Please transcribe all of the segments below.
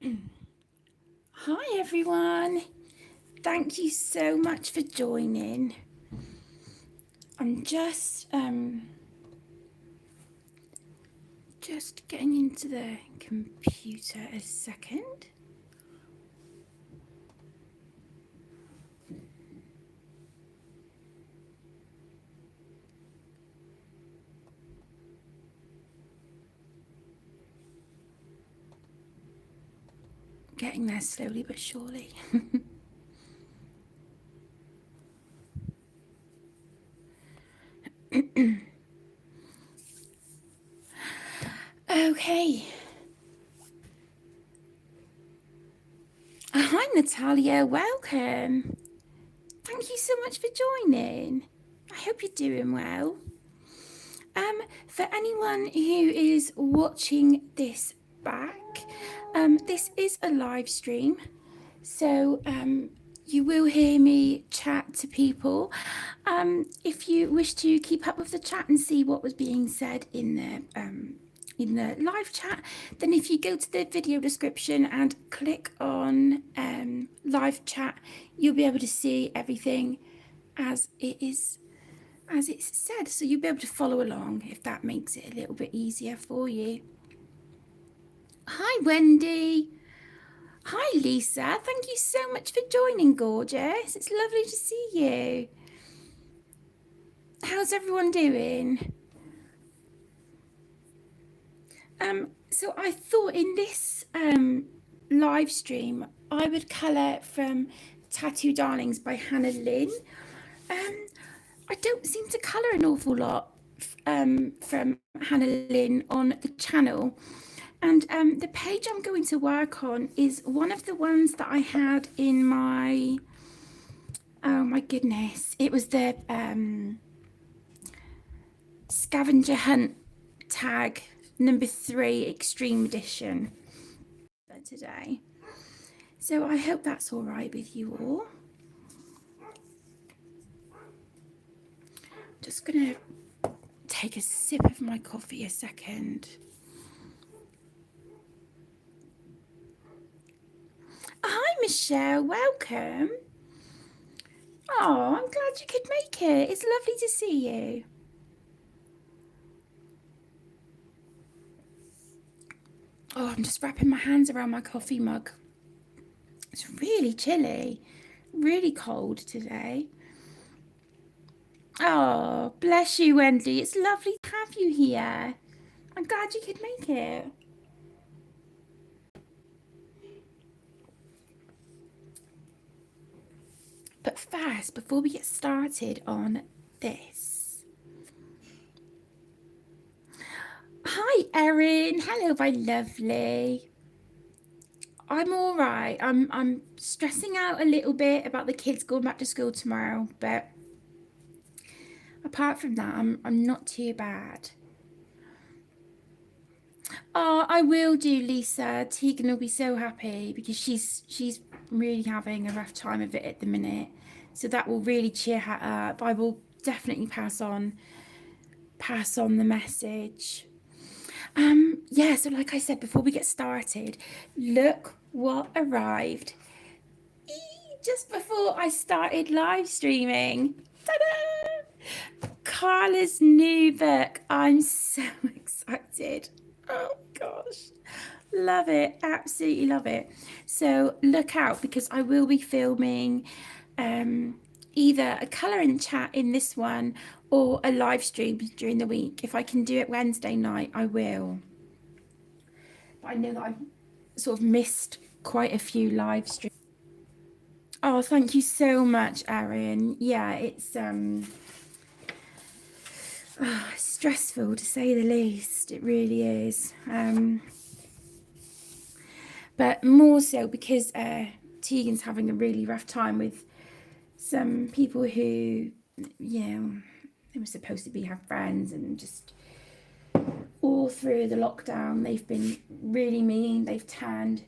Hi everyone, thank you so much for joining. I'm just getting into the computer a second. Getting there slowly but surely. Okay. Hi Natalia, welcome. Thank you so much for joining. I hope you're doing well. For anyone who is watching this back, this is a live stream. So you will hear me chat to people. If you wish to keep up with the chat and see what was being said in the live chat, then if you go to the video description and click on live chat, you'll be able to see everything as it's said. So you'll be able to follow along if that makes it a little bit easier for you. Hi, Wendy. Hi, Lisa. Thank you so much for joining, gorgeous. It's lovely to see you. How's everyone doing? So I thought in this live stream, I would colour from Tattoo Darlings by Hannah Lynn. I don't seem to colour an awful lot from Hannah Lynn on the channel. And the page I'm going to work on is one of the ones that I had in my, oh my goodness, it was the Scavenger Hunt tag number 3 Extreme Edition for today. So I hope that's all right with you all. Just gonna take a sip of my coffee a second. Hi Michelle, welcome. Oh, I'm glad you could make it. It's lovely to see you. Oh, I'm just wrapping my hands around my coffee mug. It's really chilly, really cold today. Oh, bless you, Wendy. It's lovely to have you here. I'm glad you could make it. But first, before we get started on this. Hi, Erin. Hello, my lovely. I'm all right. I'm stressing out a little bit about the kids going back to school tomorrow, but apart from that, I'm not too bad. Oh, I will do, Lisa. Tegan will be so happy because she's really having a rough time of it at the minute. So that will really cheer her up. I will definitely pass on the message. Yeah, so like I said before we get started, look what arrived just before I started live streaming. Ta-da! Carla's new book. I'm so excited. Oh gosh, love it, absolutely love it. So look out because I will be filming either a colouring chat in this one or a live stream during the week. If I can do it Wednesday night, I will. But I know that I've sort of missed quite a few live streams. Oh, thank you so much, Erin. Yeah, it's stressful to say the least. It really is. But more so because Tegan's having a really rough time with some people who, you know, they were supposed to be her friends, and just all through the lockdown, they've been really mean. They've turned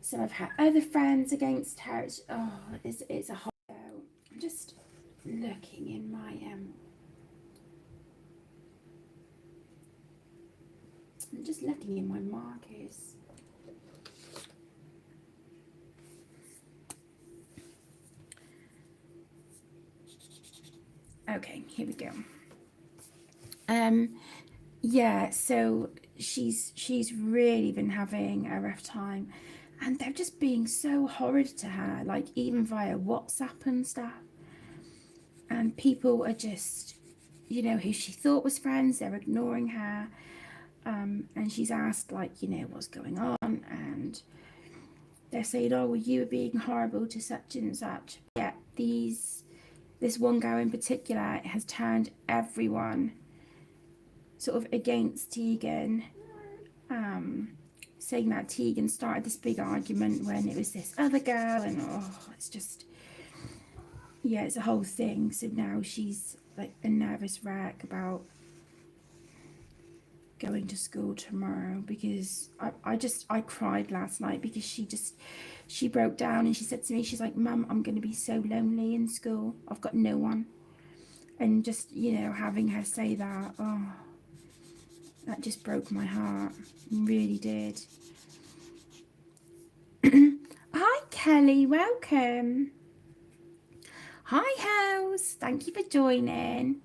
some of her other friends against her. It's a hot. I'm just looking in my I'm just looking in my markers. Okay, here we go. Yeah, so she's really been having a rough time, and they're just being so horrid to her, like even via WhatsApp and stuff. And people are just, you know, who she thought was friends, they're ignoring her. And she's asked, like, you know, what's going on, and they're saying, oh, well, you were being horrible to such and such. Yeah, this one girl in particular has turned everyone sort of against Tegan, saying that Tegan started this big argument when it was this other girl, and oh, it's just, yeah, it's a whole thing. So now she's like a nervous wreck about going to school tomorrow, because I cried last night because she broke down and she said to me, she's like, Mum, I'm going to be so lonely in school, I've got no one. And just, you know, having her say that, oh, that just broke my heart, it really did. Hi Kelly, welcome. Hi House, thank you for joining.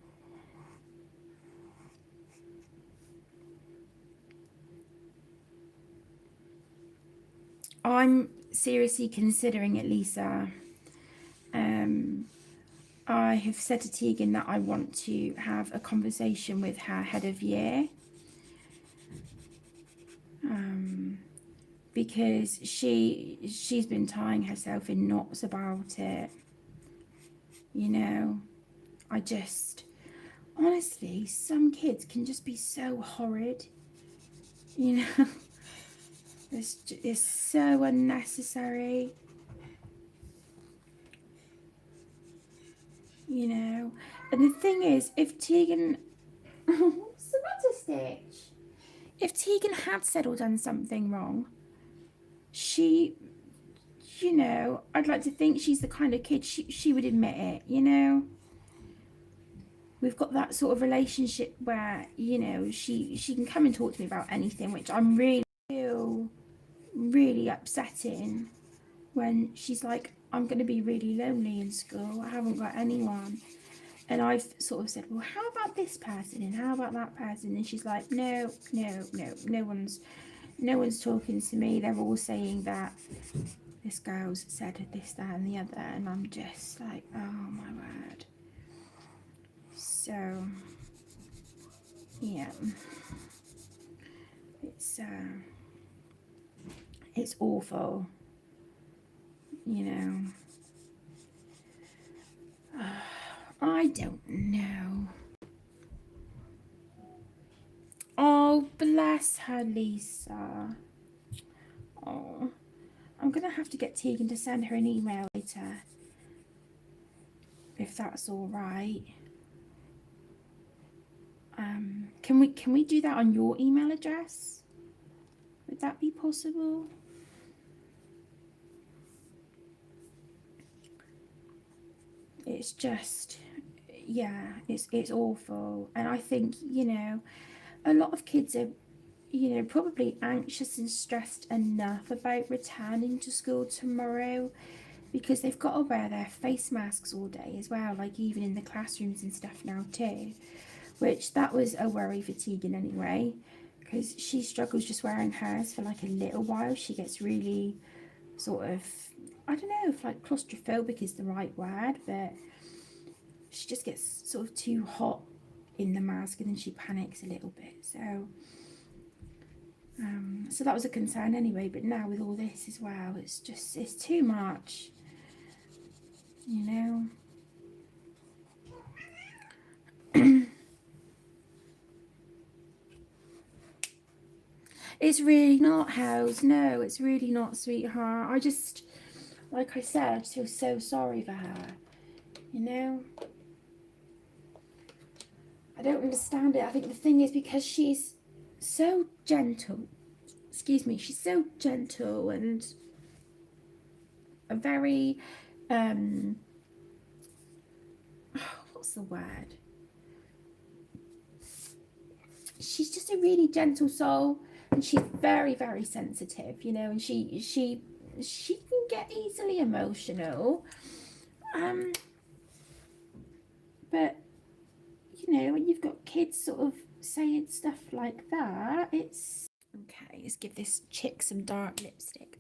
I'm seriously considering it, Lisa. I have said to Tegan that I want to have a conversation with her head of year, because she's been tying herself in knots about it. You know, I just, honestly, some kids can just be so horrid. You know, it's so unnecessary. You know, and the thing is, if Tegan, what's the matter, Stitch? If Tegan had said or done something wrong, she, you know, I'd like to think she's the kind of kid she would admit it. You know, we've got that sort of relationship where, you know, she can come and talk to me about anything, which I'm really feel really upsetting when she's like, I'm going to be really lonely in school, I haven't got anyone. And I've sort of said, well, how about this person and how about that person? And she's like, no one's talking to me, they're all saying that this girl's said this, that and the other. And I'm just like, oh my word. So yeah, it's awful, you know. I don't know. Oh, bless her, Lisa. Oh, I'm gonna have to get Tegan to send her an email later, if that's all right. Can we do that on your email address? Would that be possible? It's just, yeah, it's awful. And I think, you know, a lot of kids are, you know, probably anxious and stressed enough about returning to school tomorrow, because they've got to wear their face masks all day as well, like even in the classrooms and stuff now too, which that was a worry for Tegan anyway, because she struggles just wearing hers for like a little while. She gets really sort of, I don't know if like claustrophobic is the right word, but she just gets sort of too hot in the mask and then she panics a little bit. So that was a concern anyway, but now with all this as well, it's too much, you know. It's really not, House. No, it's really not, sweetheart. I just, like I said, I just feel so sorry for her, you know. I don't understand it. I think the thing is, because she's so gentle, excuse me, she's so gentle and a very, what's the word? She's just a really gentle soul, and she's very, very sensitive, you know, and she can get easily emotional. But you know, when you've got kids sort of saying stuff like that, it's okay. Let's give this chick some dark lipstick.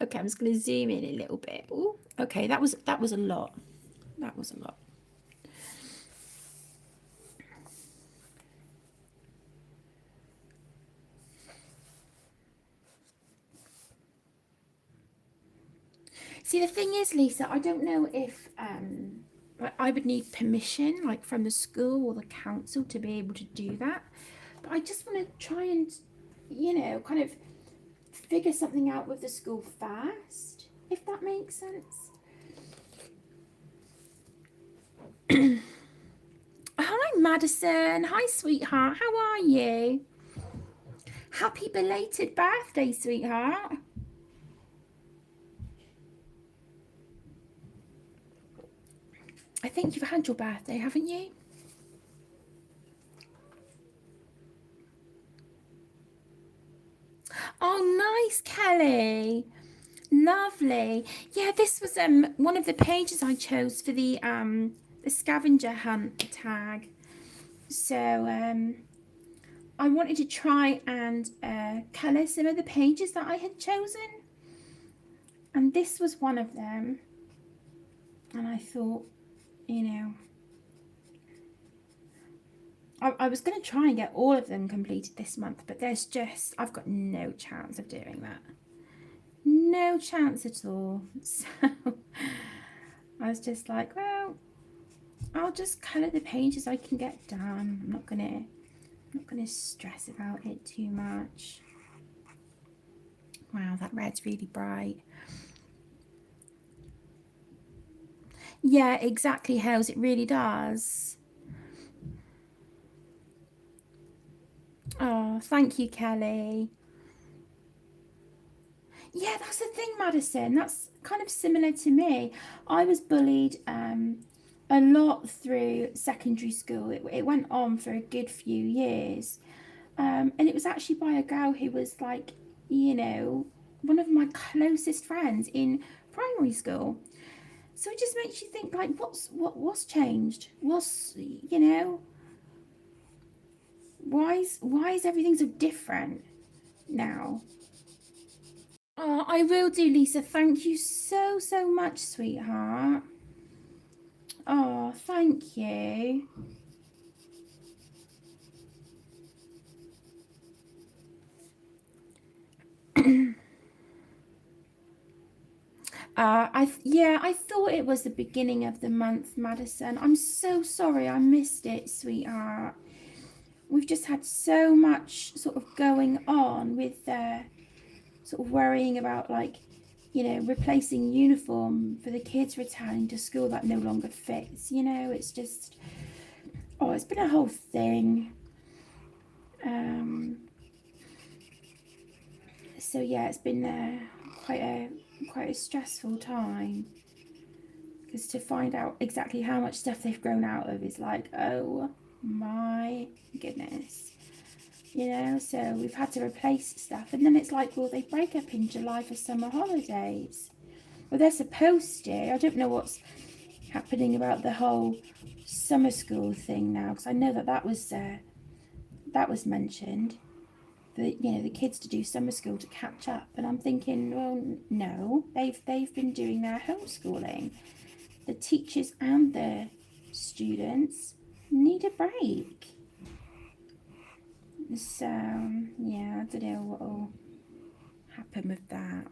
Okay, I'm just going to zoom in a little bit. Ooh, okay, that was a lot. That was a lot. See, the thing is, Lisa, I don't know if I would need permission, like from the school or the council, to be able to do that. But I just want to try and, you know, kind of figure something out with the school first, if that makes sense. Hi, Madison. Hi, sweetheart. How are you? Happy belated birthday, sweetheart. I think you've had your birthday, haven't you? Oh, nice, Kelly. Lovely. Yeah, this was one of the pages I chose for the scavenger hunt tag. So I wanted to try and colour some of the pages that I had chosen, and this was one of them. And I thought, you know, I was going to try and get all of them completed this month, but I've got no chance of doing that. No chance at all. So I was just like, well, I'll just colour the pages I can get done. I'm not gonna stress about it too much. Wow, that red's really bright. Yeah, exactly, Hales, it really does. Oh, thank you, Kelly. Yeah, that's the thing, Madison. That's kind of similar to me. I was bullied a lot through secondary school. It went on for a good few years. And it was actually by a girl who was like, you know, one of my closest friends in primary school. So it just makes you think, like, what's changed? What's, you know, why is everything so different now? Oh, I will do, Lisa. Thank you so, so much, sweetheart. Oh, thank you. I thought it was the beginning of the month, Madison. I'm so sorry I missed it, sweetheart. We've just had so much sort of going on with sort of worrying about, like, you know, replacing uniform for the kids returning to school that no longer fits. You know, it's just, oh, it's been a whole thing. So yeah, it's been quite a stressful time, because to find out exactly how much stuff they've grown out of is like, oh my goodness. You know, so we've had to replace stuff, and then it's like, well, they break up in July for summer holidays. Well, they're supposed to. I don't know what's happening about the whole summer school thing now, because I know that was mentioned. The, you know, the kids to do summer school to catch up, and I'm thinking, well, no, they've been doing their homeschooling. The teachers and the students need a break. So yeah, I don't know what will happen with that.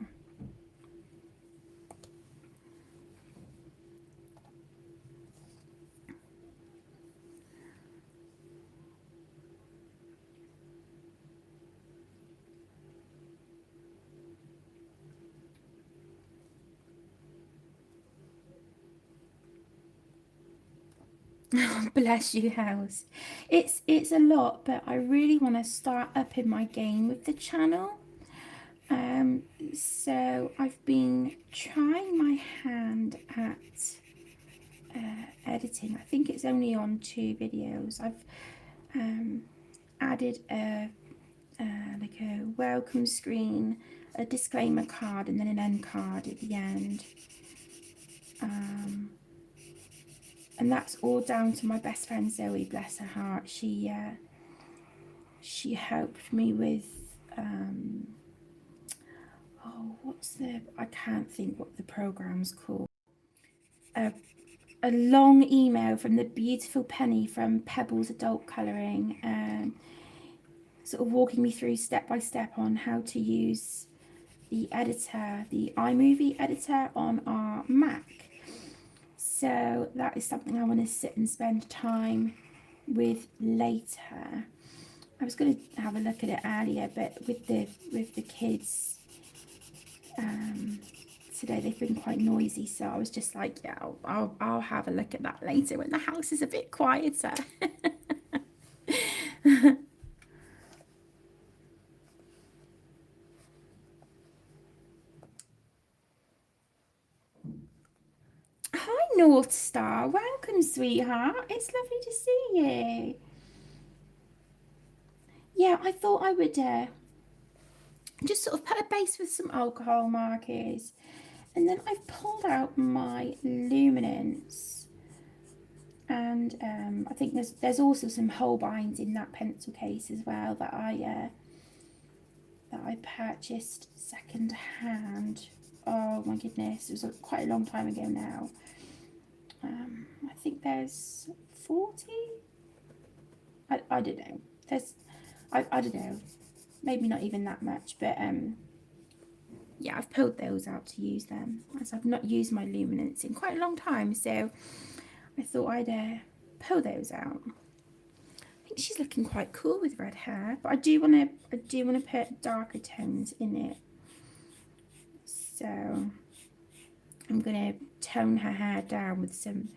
Bless you, House. It's a lot, but I really want to start up in my game with the channel. So I've been trying my hand at editing. I think it's only on 2 videos. I've added like a welcome screen, a disclaimer card, and then an end card at the end. And that's all down to my best friend Zoe, bless her heart. She helped me with I can't think what the program's called. A long email from the beautiful Penny from Pebbles Adult Colouring, sort of walking me through step by step on how to use the editor, the iMovie editor on our Mac. So that is something I want to sit and spend time with later. I was going to have a look at it earlier, but with the kids today, they've been quite noisy, so I was just like, yeah, I'll have a look at that later when the house is a bit quieter. Hi, North Star. Welcome, sweetheart. It's lovely to see you. Yeah, I thought I would just sort of put a base with some alcohol markers, and then I've pulled out my luminance, and I think there's also some Holbeins in that pencil case as well that I purchased second hand. Oh my goodness, it was quite a long time ago now. I think there's 40. I don't know. I don't know. Maybe not even that much, but yeah, I've pulled those out to use them, as I've not used my luminance in quite a long time, so I thought I'd pull those out. I think she's looking quite cool with red hair, but I do want to put darker tones in it. So I'm going to tone her hair down with some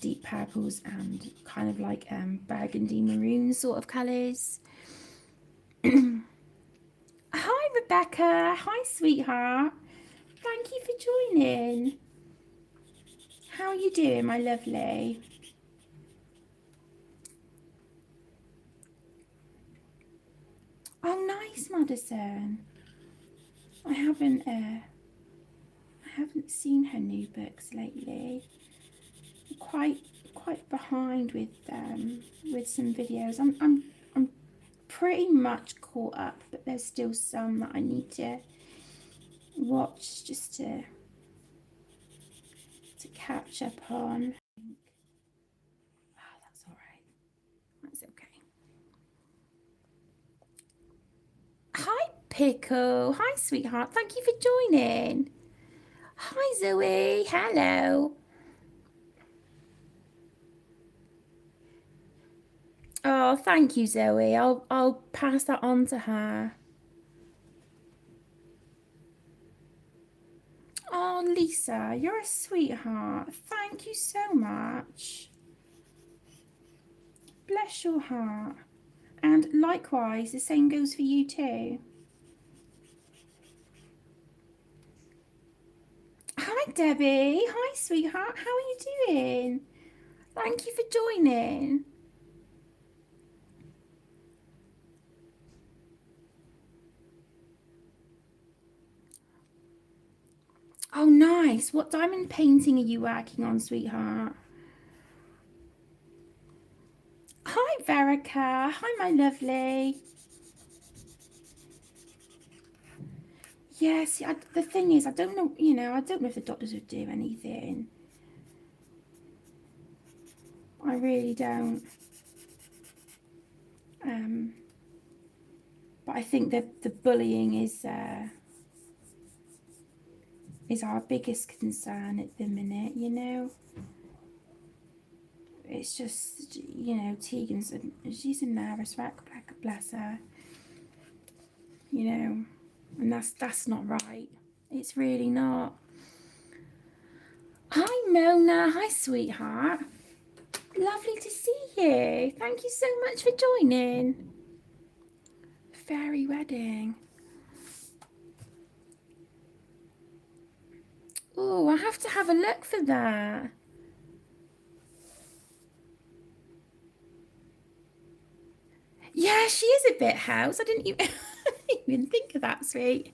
deep purples and kind of like burgundy maroon sort of colours. Hi Rebecca, hi sweetheart, thank you for joining. How are you doing, my lovely? Oh nice, Madison. I haven't seen her new books lately. I'm quite behind with some videos. I'm pretty much caught up, but there's still some that I need to watch just to catch up on. Oh, that's all right. That's okay. Hi, Pickle. Hi, sweetheart. Thank you for joining. Hi, Zoe. Hello. Oh, thank you, Zoe. I'll pass that on to her. Oh, Lisa, you're a sweetheart. Thank you so much. Bless your heart. And likewise, the same goes for you too. Hi, Debbie. Hi, sweetheart. How are you doing? Thank you for joining. Oh, nice. What diamond painting are you working on, sweetheart? Hi, Verica. Hi, my lovely. Yes, the thing is, I don't know, I don't know if the doctors would do anything. I really don't. But I think that the bullying is our biggest concern at the minute, It's just, Tegan's, she's a nervous wreck, bless her, and that's not right. It's really not. Hi, Mona. Hi, sweetheart. Lovely to see you. Thank you so much for joining. Fairy wedding. Oh, I have to have a look for that. Yeah, she is a bit house. I didn't even think of that, sweet.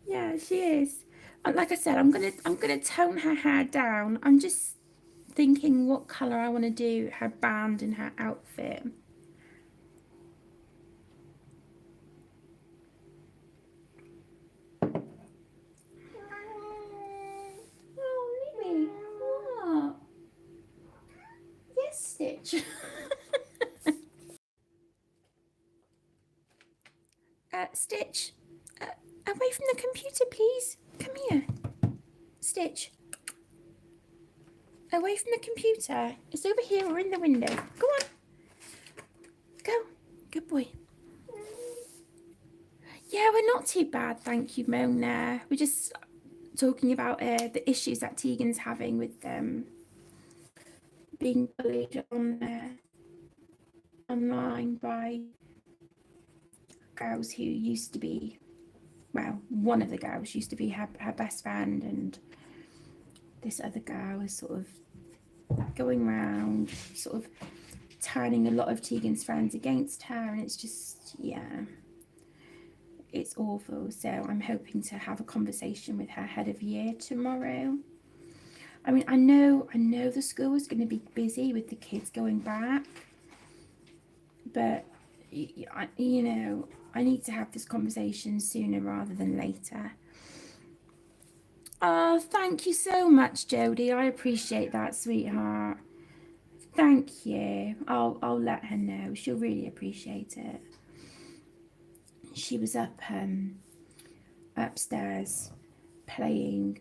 Yeah, she is. And like I said, I'm gonna tone her hair down. I'm just thinking what colour I want to do her band and her outfit. Oh, Lily, what? Yes, Stitch. Stitch, away from the computer, please. Come here. Stitch. Away from the computer. It's over here or in the window. Go on. Go. Good boy. Yeah, we're not too bad, thank you, Mona. We're just talking about the issues that Tegan's having with being bullied online by girls who used to be, well, one of the girls used to be her best friend, and this other girl is sort of going around, sort of turning a lot of Tegan's friends against her, and it's just, yeah, it's awful. So I'm hoping to have a conversation with her head of year tomorrow. I mean, I know the school is going to be busy with the kids going back, but you know, I need to have this conversation sooner rather than later. Oh, thank you so much, Jodie. I appreciate that, sweetheart. Thank you. I'll let her know. She'll really appreciate it. She was up upstairs playing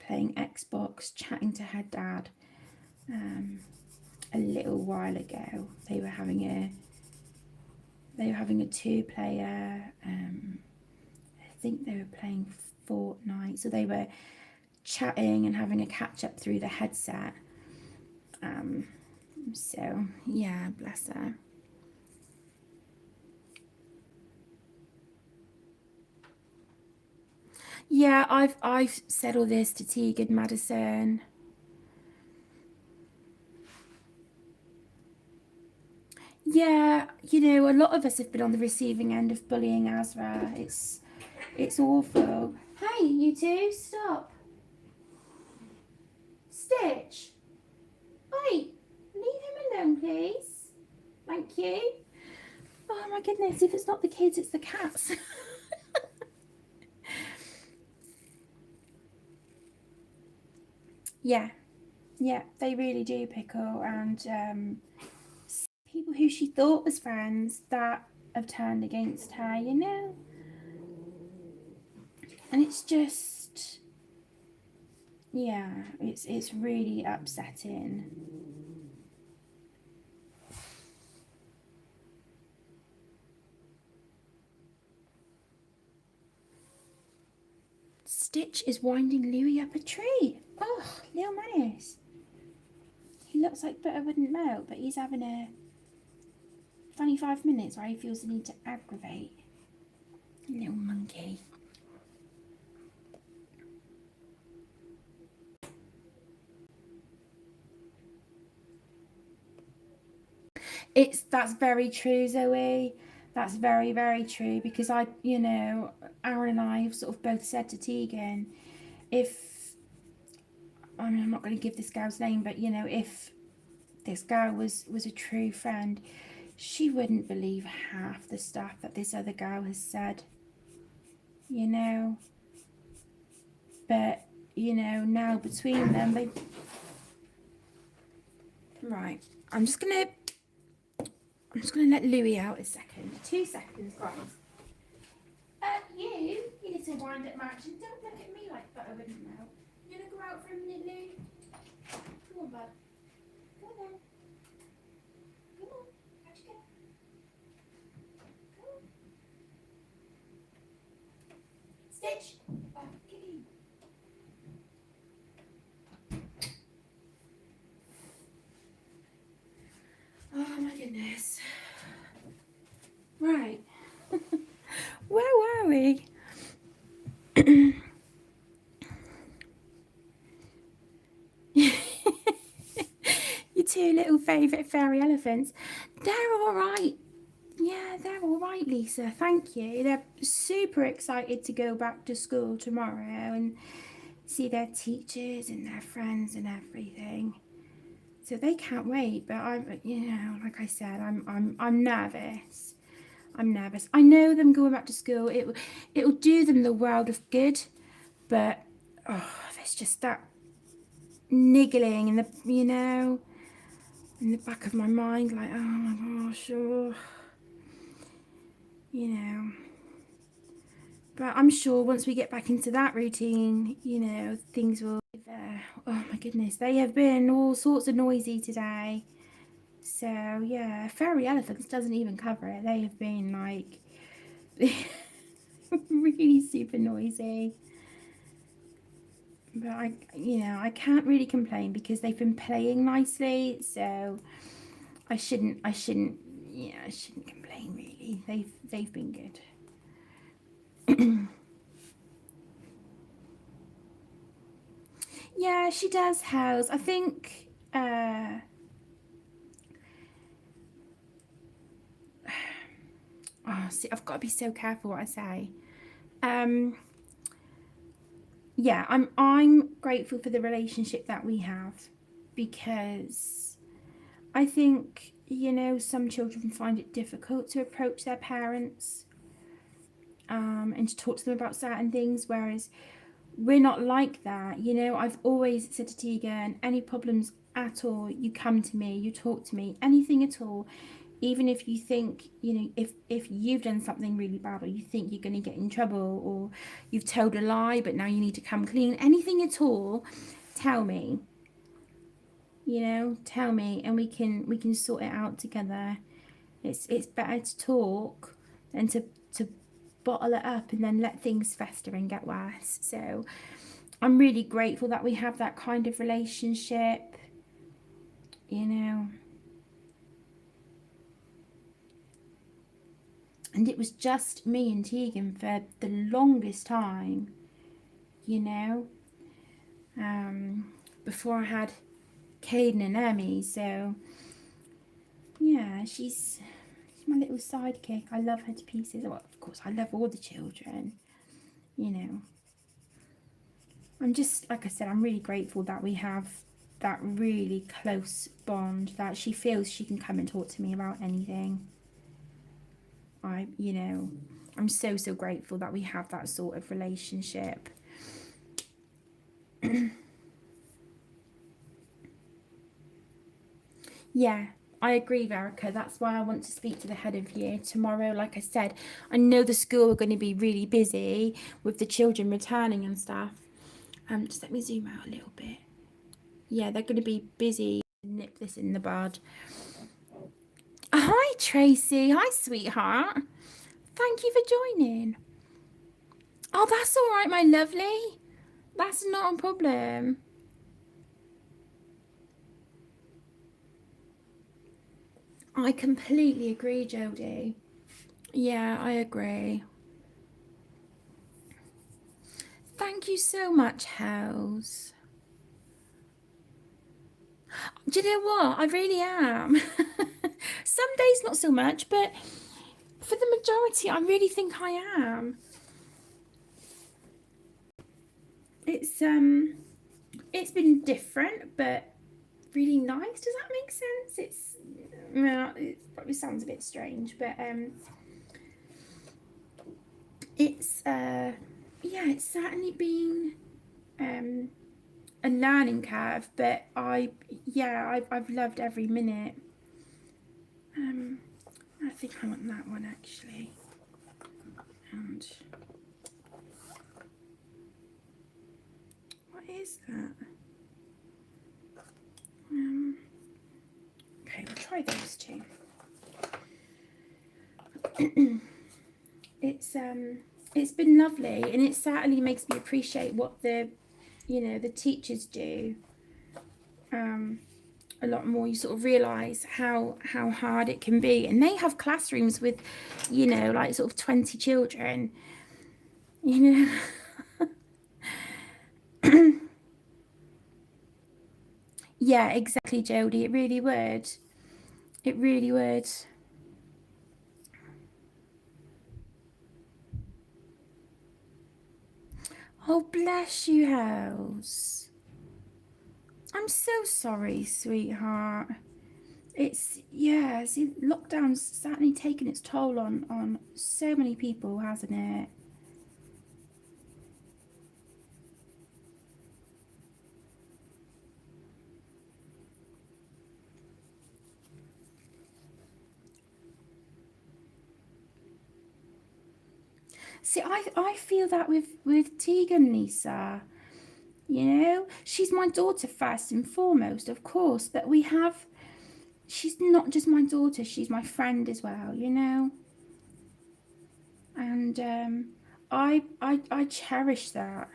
Xbox, chatting to her dad a little while ago. They were having a two-player. I think they were playing Fortnite, so they were chatting and having a catch up through the headset. So yeah, bless her. Yeah, I've said all this to Tegan, Madison. Yeah, you know, a lot of us have been on the receiving end of bullying, Azra. It's awful. Hey, you two, stop. Stitch. Wait, leave him alone, please. Thank you. Oh my goodness, if it's not the kids, it's the cats. Yeah, they really do, Pickle, and people who she thought was friends that have turned against her, you know? And it's just, yeah, it's really upsetting. Stitch is winding Louie up a tree. Oh, little Manus. He looks like butter wouldn't melt, but he's having a funny 5 minutes where he feels the need to aggravate. Little monkey. That's very true, Zoe. That's very, very true, because you know, Aaron and I have sort of both said to Tegan, I mean, I'm not going to give this girl's name, but you know, if this girl was a true friend, she wouldn't believe half the stuff that this other girl has said, you know. But you know, now between them, right. I'm just gonna let Louie out a second. 2 seconds, guys. You little wind-up merchant, don't look at me like butter wouldn't melt. You gonna go out for a minute, Lou? Come on, bud. Come on then. Come on. How'd you go? Come on. Stitch. Oh, get in. Oh my goodness. Right. Where were we? Your 2 little favourite fairy elephants. They're all right. Yeah, they're all right, Lisa. Thank you. They're super excited to go back to school tomorrow and see their teachers and their friends and everything. So they can't wait, but I'm, you know, like I said, I'm nervous. I'm nervous. I know them going back to school. It'll do them the world of good, but oh, there's just that niggling in the, you know, in the back of my mind, like, oh my gosh, oh, you know. But I'm sure once we get back into that routine, you know, things will be there. Oh my goodness, they have been all sorts of noisy today. So yeah, fairy elephants doesn't even cover it. They have been like really super noisy. But you know, I can't really complain because they've been playing nicely. So I shouldn't, yeah, I shouldn't complain really. They've been good. Yeah, she does house. I think oh, see, I've got to be so careful what I say. Yeah, I'm grateful for the relationship that we have because I think, you know, some children find it difficult to approach their parents and to talk to them about certain things, whereas we're not like that. You know, I've always said to Tegan, any problems at all, you come to me, you talk to me, anything at all. Even if you think, you know, if you've done something really bad, or you think you're going to get in trouble, or you've told a lie but now you need to come clean, anything at all, tell me. You know, tell me, and we can sort it out together. It's better to talk than to bottle it up and then let things fester and get worse. So I'm really grateful that we have that kind of relationship, you know. And it was just me and Tegan for the longest time, you know, before I had Caden and Emmy. So yeah, she's my little sidekick. I love her to pieces. Well, of course, I love all the children, you know. I'm just, like I said, I'm really grateful that we have that really close bond, that she feels she can come and talk to me about anything. You know, I'm so grateful that we have that sort of relationship. Yeah, I agree, Verica. That's why I want to speak to the head of year tomorrow. Like I said, I know the school are going to be really busy with the children returning and stuff. Just let me zoom out a little bit. Yeah, they're going to be busy. Nip this in the bud. Hi, Tracy. Hi, sweetheart. Thank you for joining. Oh, that's all right, my lovely. That's not a problem. I completely agree, Jodie. Yeah, I agree. Thank you so much, Hells. Do you know what? I really am. Some days not so much, but for the majority, I really think I am. It's been different, but really nice. Does that make sense? It probably sounds a bit strange, but it's yeah, it's certainly been a learning curve, but I've loved every minute. I think I want that one actually. And what is that? Okay, we'll try those two. It's been lovely, and it certainly makes me appreciate what the teachers do a lot more. You sort of realize how hard it can be, and they have classrooms with like sort of 20 children, you know. Yeah, exactly, Jodie. It really would. It really would. Oh, bless you, House. I'm so sorry, sweetheart. It's, yeah, see, lockdown's certainly taken its toll on so many people, hasn't it? See, I feel that with Tegan, Lisa. You know, she's my daughter first and foremost, of course, but we have. She's not just my daughter; she's my friend as well. You know, and I cherish that.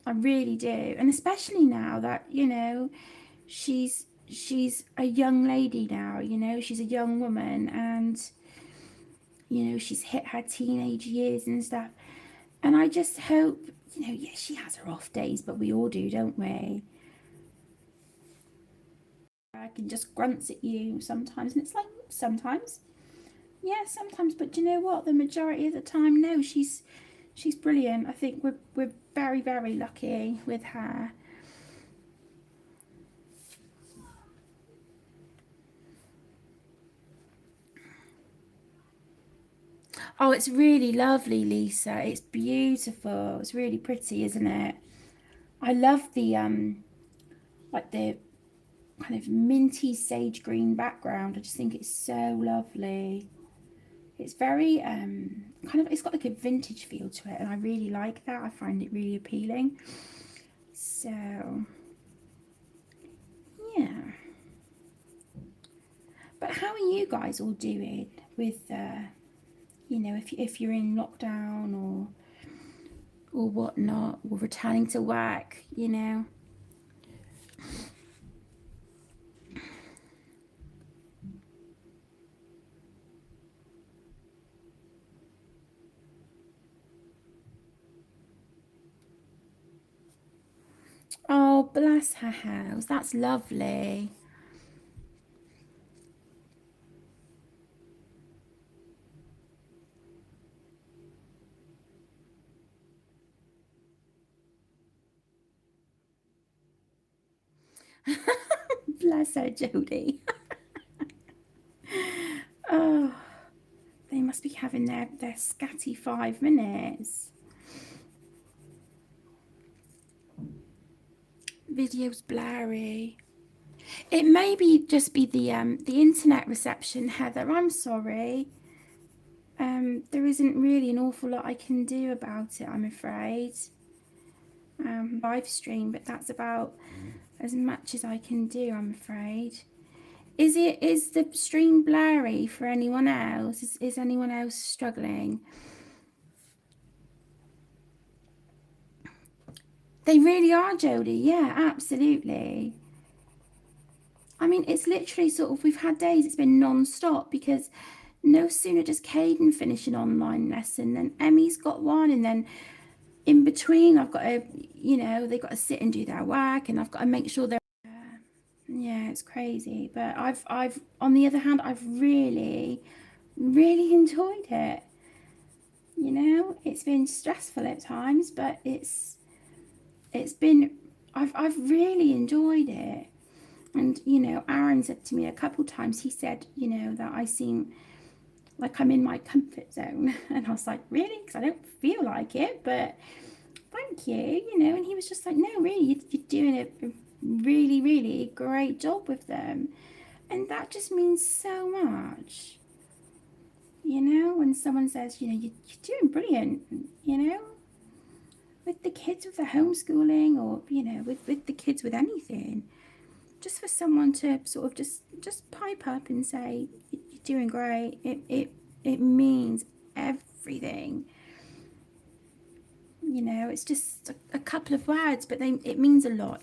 I really do, and especially now that she's a young lady now. You know, she's a young woman, and she's hit her teenage years and stuff. And I just hope, yeah, she has her off days, but we all do, don't we? I can just grunts at you sometimes, and it's like sometimes, yeah, sometimes. But do you know what? The majority of the time, no, she's brilliant. I think we're very very lucky with her. Oh, it's really lovely, Lisa. It's beautiful. It's really pretty, isn't it? I love the like the kind of minty sage green background. I just think it's so lovely. It's very kind of, it's got like a vintage feel to it, and I really like that. I find it really appealing. So yeah. But how are you guys all doing with if you're in lockdown or whatnot, or returning to work? Oh, bless her house. That's lovely. Bless her, Jodie. Oh, they must be having their scatty 5 minutes. Video's blurry. It may be just be the internet reception, Heather. I'm sorry. There isn't really an awful lot I can do about it, I'm afraid. Live stream, but that's about as much as I can do, I'm afraid. Is the stream blurry for anyone else? Is anyone else struggling? They really are, Jodie. Yeah, absolutely. I mean, it's literally sort of, we've had days it's been non-stop because no sooner does Caden finish an online lesson than Emmy's got one, and then in between I've got to, they've got to sit and do their work, and I've got to make sure they're, yeah, it's crazy. But I've on the other hand, I've really, really enjoyed it. It's been stressful at times, but it's been, I've really enjoyed it. And Aaron said to me a couple times, he said, that I seem like I'm in my comfort zone. And I was like, really? Because I don't feel like it, but thank you. And he was just like, no, really, you're doing a really, really great job with them. And that just means so much. When someone says, you're doing brilliant, with the kids with the homeschooling, or, with the kids with anything. Just for someone to sort of just pipe up and say, you're doing great, it means everything. It's just a couple of words, but it means a lot.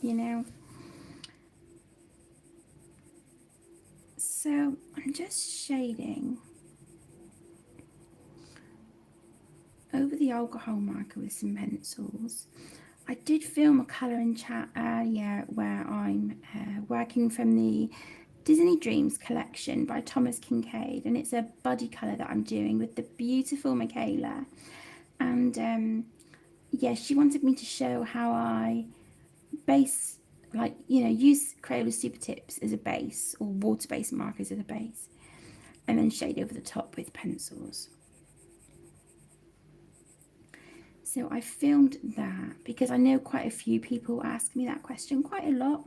So I'm just shading over the alcohol marker with some pencils. I did film a colouring chat earlier where I'm working from the Disney Dreams collection by Thomas Kincaid, and it's a buddy colour that I'm doing with the beautiful Michaela. And yeah, she wanted me to show how I base like, you know, use Crayola Super Tips as a base, or water-based markers as a base, and then shade over the top with pencils. So I filmed that because I know quite a few people ask me that question quite a lot.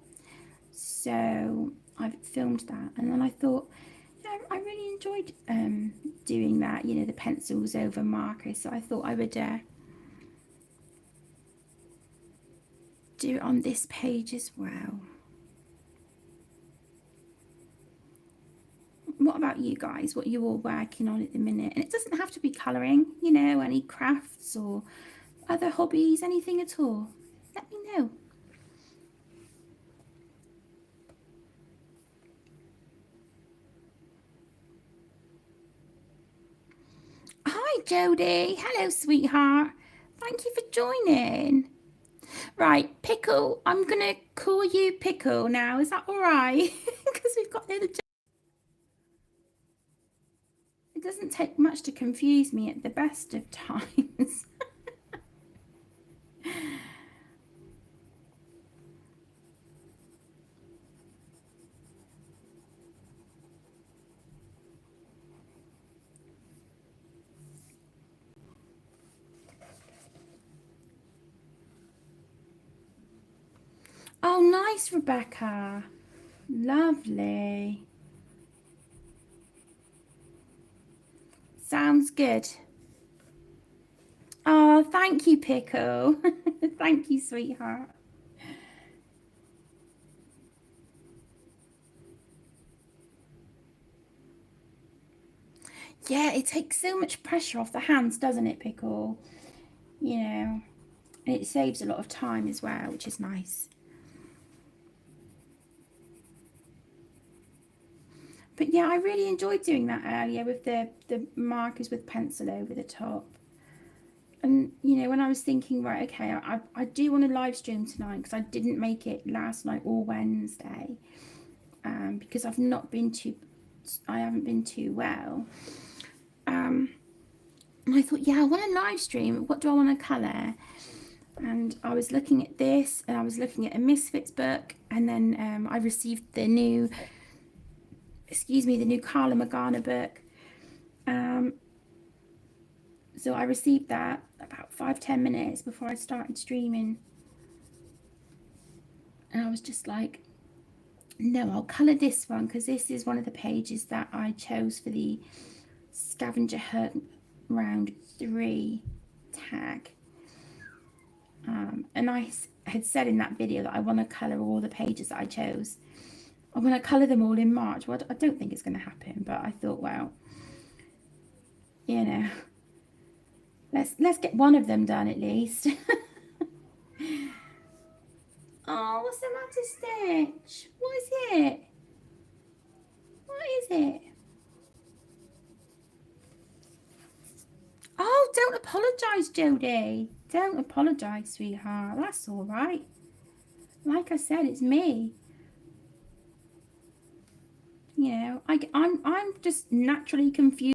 So I've filmed that, and then I thought, yeah, I really enjoyed doing that, you know, the pencils over markers. So I thought I would do it on this page as well. What about you guys? What are you all working on at the minute? And it doesn't have to be colouring, you know, any crafts or other hobbies, anything at all. Let me know. Hi, Jodie. Hello, sweetheart. Thank you for joining. Right, Pickle. I'm going to call you Pickle now. Is that all right? Because we've got the other. It doesn't take much to confuse me at the best of times. Oh, nice, Rebecca. Lovely. Sounds good. Oh, thank you, Pickle. Thank you, sweetheart. Yeah, it takes so much pressure off the hands, doesn't it, Pickle? You know, and it saves a lot of time as well, which is nice. But yeah, I really enjoyed doing that earlier with the markers with pencil over the top. And you know, when I was thinking, right, okay, I do want to live stream tonight because I didn't make it last night or Wednesday, because I haven't been too well. And I thought, yeah, I want to live stream. What do I want to colour? And I was looking at this, and I was looking at a Misfits book, and then I received the new Carla Magana book. So I received that about 5-10 minutes before I started streaming, and I was just like, no, I'll colour this one because this is one of the pages that I chose for the Scavenger Hunt round 3 tag. And I had said in that video that I want to colour all the pages that I chose. I want to colour them all in March. Well, I don't think it's going to happen, but I thought, well, you know, let's get one of them done at least. Oh, what's the matter, Stitch? What is it? What is it? Oh, don't apologise, Jodie. Don't apologise, sweetheart. That's all right. Like I said, it's me. You know, I'm just naturally confused.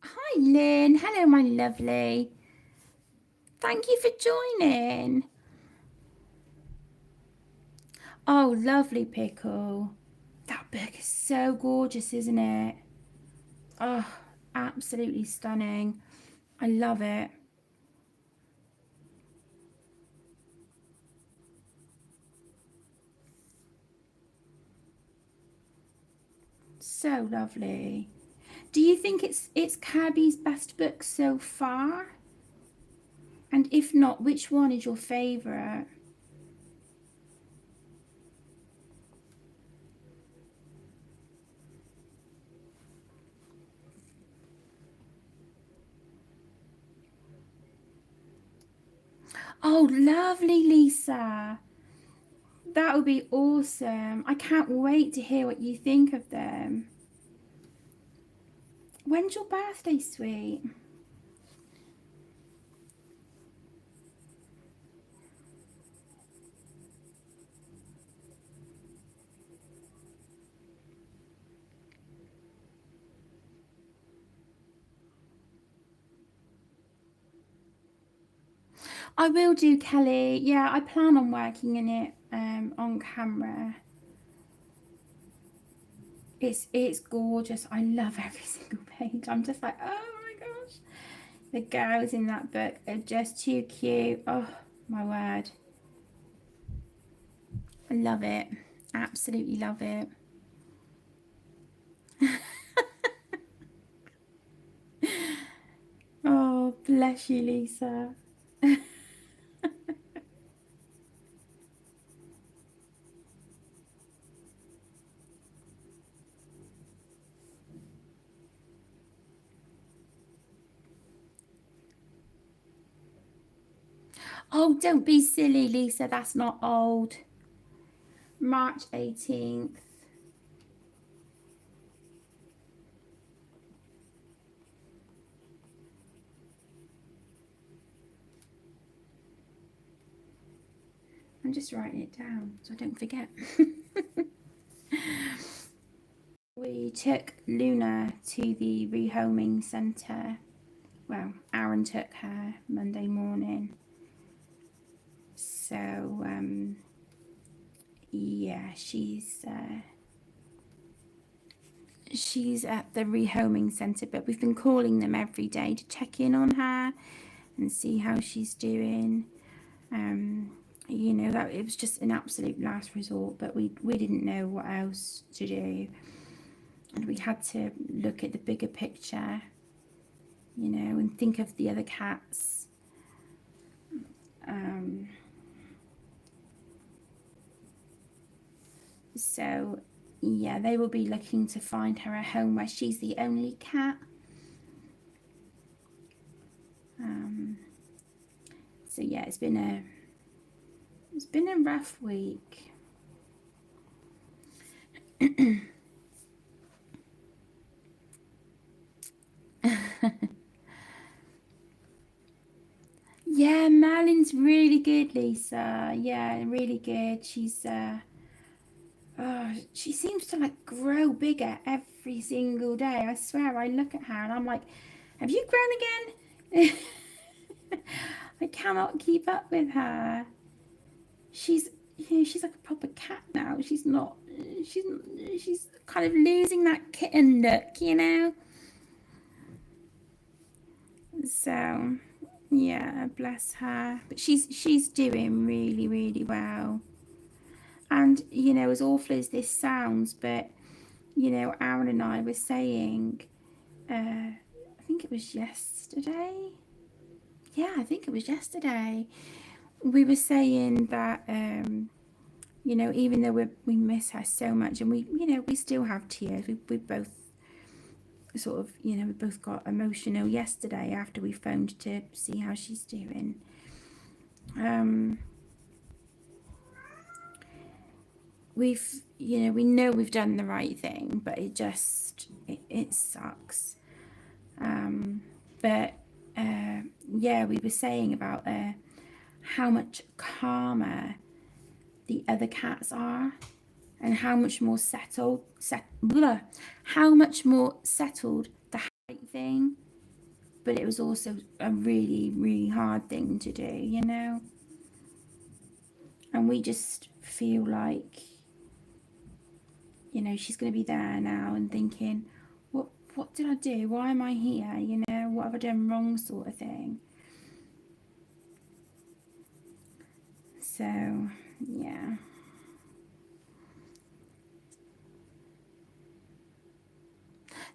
Hi, Lynn. Hello, my lovely. Thank you for joining. Oh, lovely, Pickle. That book is so gorgeous, isn't it? Oh, absolutely stunning. I love it. So lovely. Do you think it's Kirby's best book so far? And if not, which one is your favourite? Oh, lovely, Lisa. That would be awesome. I can't wait to hear what you think of them. When's your birthday, sweet? I will do, Kelly. Yeah, I plan on working in it on camera. It's gorgeous. I love every single page. I'm just like, oh my gosh. The girls in that book are just too cute. Oh my word. I love it. Absolutely love it. Oh, bless you, Lisa. Oh, don't be silly, Lisa. That's not old. March 18th. I'm just writing it down so I don't forget. We took Luna to the rehoming centre. Well, Aaron took her Monday morning. So, yeah, she's at the rehoming centre, but we've been calling them every day to check in on her and see how she's doing. You know, that it was just an absolute last resort, but we didn't know what else to do, and we had to look at the bigger picture, you know, and think of the other cats. So yeah, they will be looking to find her a home where she's the only cat. So yeah, it's been a rough week. Yeah, Merlin's really good, Lisa. Yeah, really good. She seems to like grow bigger every single day. I swear, I look at her and I'm like, have you grown again? I cannot keep up with her. She's, you know, she's like a proper cat now. She's not. She's she's kind of losing that kitten look, you know. So, yeah, bless her. But she's doing really, really well. And you know, as awful as this sounds, but you know, Aaron and I were saying, I think it was yesterday. Yeah, I think it was yesterday. We were saying that, you know, even though we miss her so much, and we, you know, we still have tears. We both sort of, you know, we both got emotional yesterday after we phoned to see how she's doing. We've, you know, we know we've done the right thing, but it sucks. But yeah, we were saying about how much calmer the other cats are, and how much more how much more settled the height thing. But it was also a really, really hard thing to do, you know. And we just feel like, you know, she's going to be there now and thinking, what did I do? Why am I here? You know, what have I done wrong, sort of thing. So, yeah.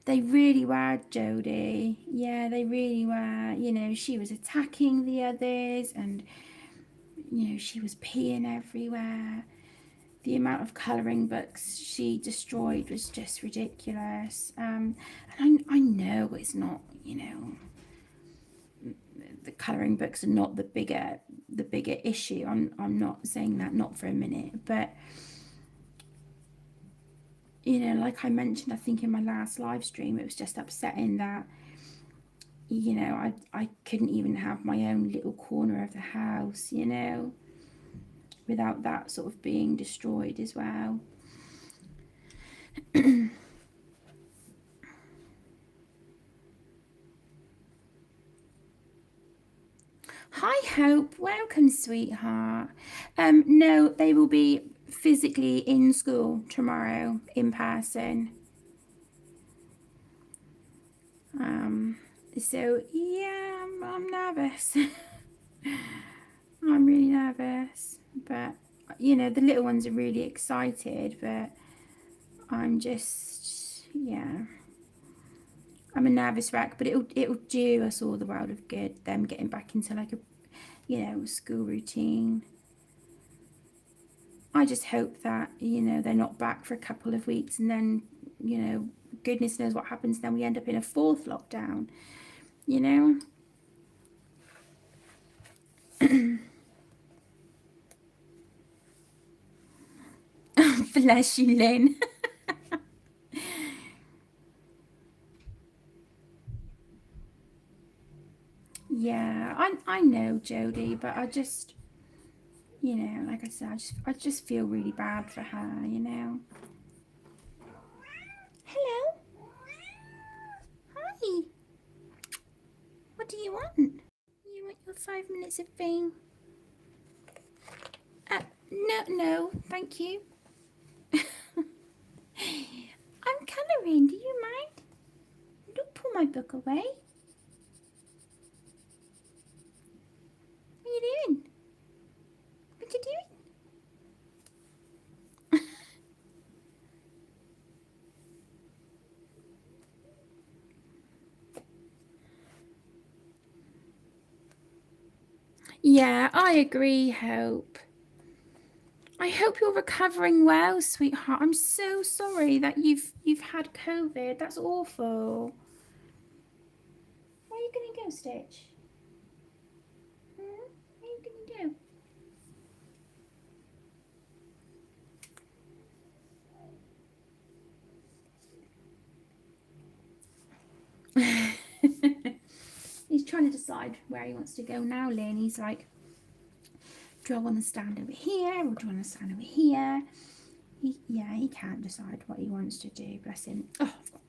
They really were, Jodie. Yeah, they really were. You know, she was attacking the others, and, you know, she was peeing everywhere. The amount of colouring books she destroyed was just ridiculous. And I know it's not, you know, the colouring books are not the bigger issue. I'm not saying that, not for a minute, but you know, like I mentioned, I think in my last live stream, it was just upsetting that, you know, I couldn't even have my own little corner of the house, you know, without that sort of being destroyed as well. Hi, Hope. Welcome, sweetheart. No, they will be physically in school tomorrow, in person. So yeah, I'm nervous. I'm really nervous, but you know, the little ones are really excited, but I'm just, yeah, I'm a nervous wreck, but it'll do us all the world of good, them getting back into like a, you know, school routine. I just hope that, you know, they're not back for a couple of weeks and then, you know, goodness knows what happens, then we end up in a fourth lockdown, you know. Bless you, Lynn. Yeah, I know, Jodie, but I just, you know, like I said, I just feel really bad for her, you know. Hello. Hi. What do you want? You want your 5 minutes of fame? No, no, thank you. I'm colouring. Do you mind? Don't pull my book away. What are you doing? What are you doing? Yeah, I agree, Hope. I hope you're recovering well, sweetheart. I'm so sorry that you've had COVID. That's awful. Where are you gonna go, Stitch? Where are you gonna go? He's trying to decide where he wants to go now, Lynn. He's like, do I want to stand over here or do I want to stand over here? He can't decide what he wants to do, bless him. Oh, I've got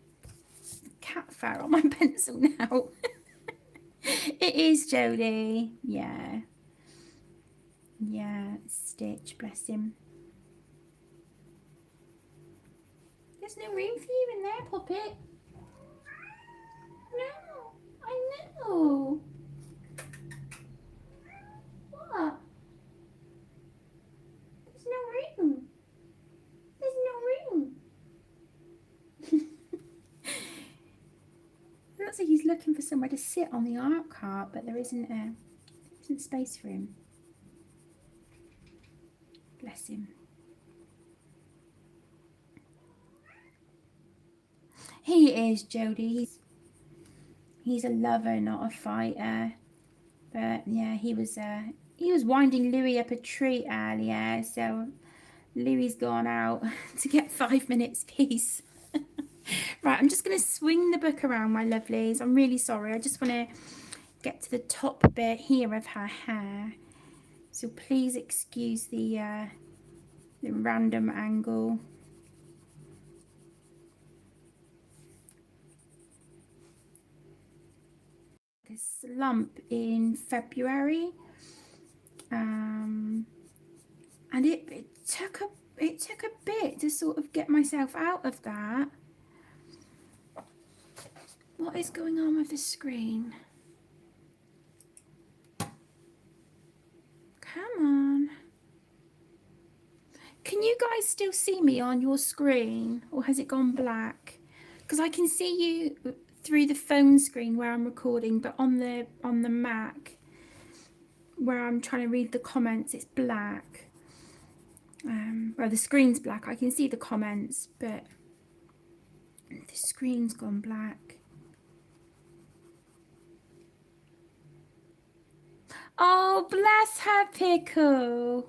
cat fur on my pencil now. It is Jodie. Yeah. Yeah, Stitch, bless him. There's no room for you in there, Puppet. No, I know. What? There's no room. There's no room. It looks like he's looking for somewhere to sit on the art cart, but there isn't space for him. Bless him. He is, Jodie. He's a lover, not a fighter. But yeah, he was winding Louis up a treat earlier, so Louis's gone out to get 5 minutes peace. Right, I'm just going to swing the book around, my lovelies. I'm really sorry. I just want to get to the top bit here of her hair. So please excuse the random angle. A slump in February. And it took a bit to sort of get myself out of that. What is going on with the screen? Come on. Can you guys still see me on your screen, or has it gone black? Because I can see you through the phone screen where I'm recording, but on the Mac where I'm trying to read the comments, it's black. Well, the screen's black. I can see the comments, but the screen's gone black. Oh, bless her, Pickle.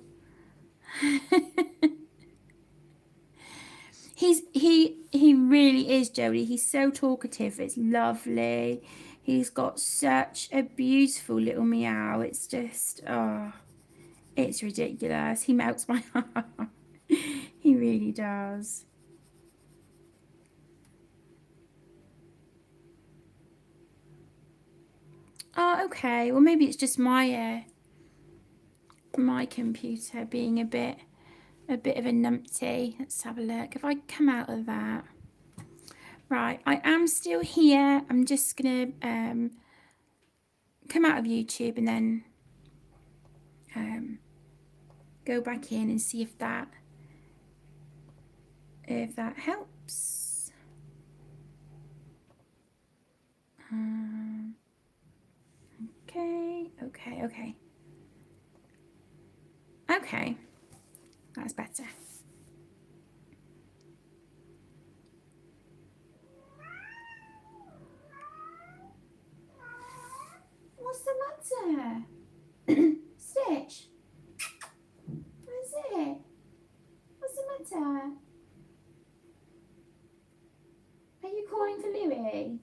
He really is, Jodie. He's so talkative. It's lovely. He's got such a beautiful little meow. It's just, oh, it's ridiculous. He melts my heart. He really does. Oh, okay. Well, maybe it's just my my computer being a bit of a numpty. Let's have a look. If I come out of that. Right, I am still here. I'm just gonna come out of YouTube and then go back in and see if that helps. Okay, okay. Okay, that's better. What's the matter? Stitch? What is it? What's the matter? Are you calling for Louis?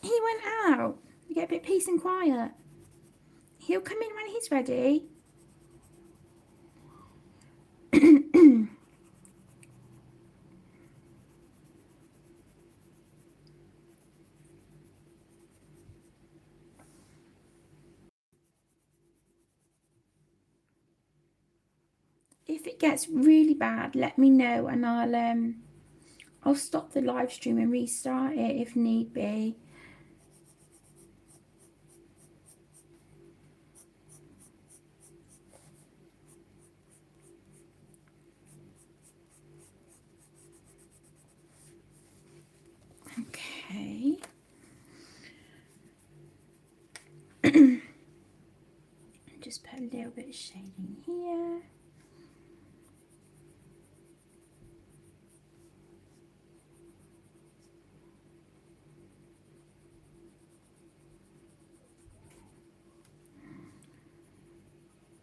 He went out. You get a bit peace and quiet. He'll come in when he's ready. If it gets really bad, let me know and I'll stop the live stream and restart it if need be. Okay. Just put a little bit of shading here.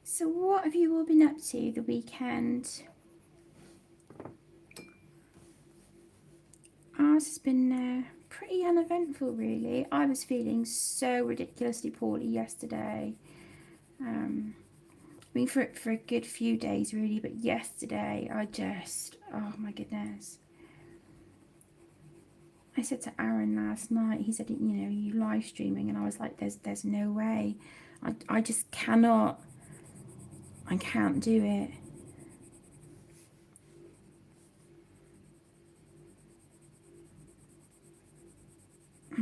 So what have you all been up to the weekend? Ours has been pretty uneventful, really. I was feeling so ridiculously poorly yesterday. I mean, for a good few days, really, but yesterday I just, oh my goodness. I said to Aaron last night, he said, you know, you live streaming, and I was like, there's no way. I just cannot, I can't do it.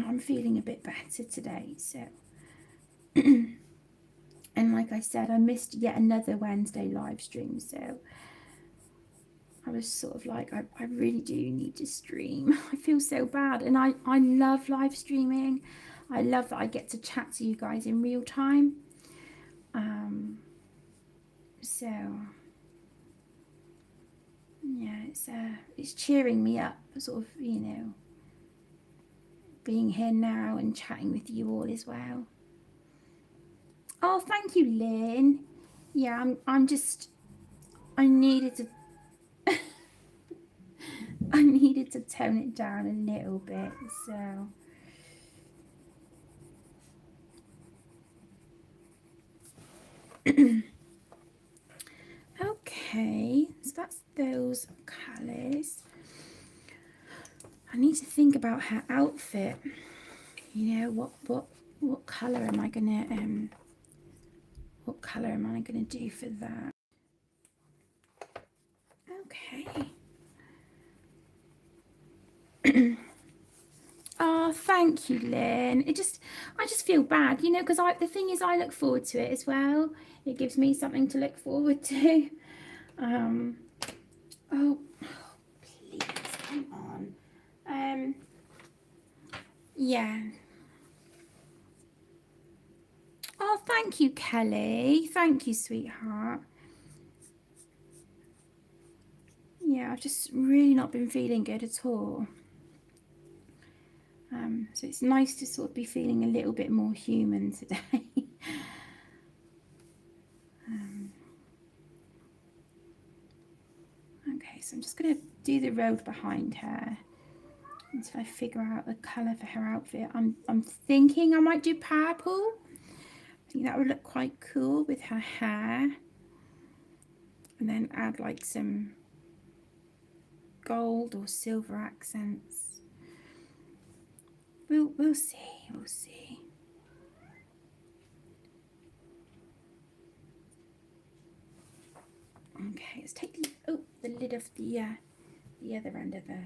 I'm feeling a bit better today, so. And like I said, I missed yet another Wednesday live stream, so I was sort of like, I really do need to stream. I feel so bad, and I love live streaming. I love that I get to chat to you guys in real time. So yeah, it's cheering me up, sort of, you know, being here now and chatting with you all as well. Oh, thank you, Lynn. Yeah, I'm just, I needed to I needed to tone it down a little bit, so. Okay, so that's those colours. I need to think about her outfit. You know, what colour am I gonna what colour am I gonna do for that? Okay. Oh, thank you, Lynn. I just feel bad, you know, because the thing is, I look forward to it as well. It gives me something to look forward to. Oh, please, come on. Yeah. Oh, thank you, Kelly. Thank you, sweetheart. Yeah, I've just really not been feeling good at all. So it's nice to sort of be feeling a little bit more human today. Okay, so I'm just going to do the road behind her until I figure out the colour for her outfit. I'm thinking I might do purple. I think that would look quite cool with her hair. And then add like some gold or silver accents. we'll see. We'll see. Okay, let's take the lid off the other end of the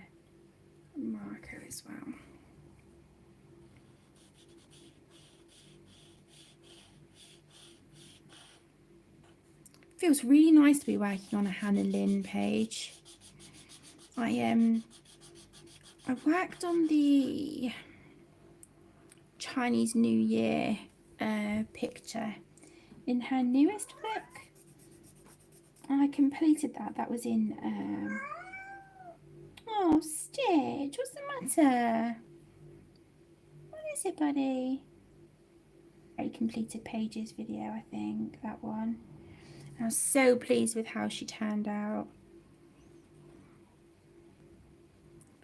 marker as well. Feels really nice to be working on a Hannah Lynn page. I worked on the Chinese New Year picture in her newest book. And I completed that. That was in oh, Stitch, what's the matter? What is it, buddy? Very completed pages video, I think, that one. I was so pleased with how she turned out.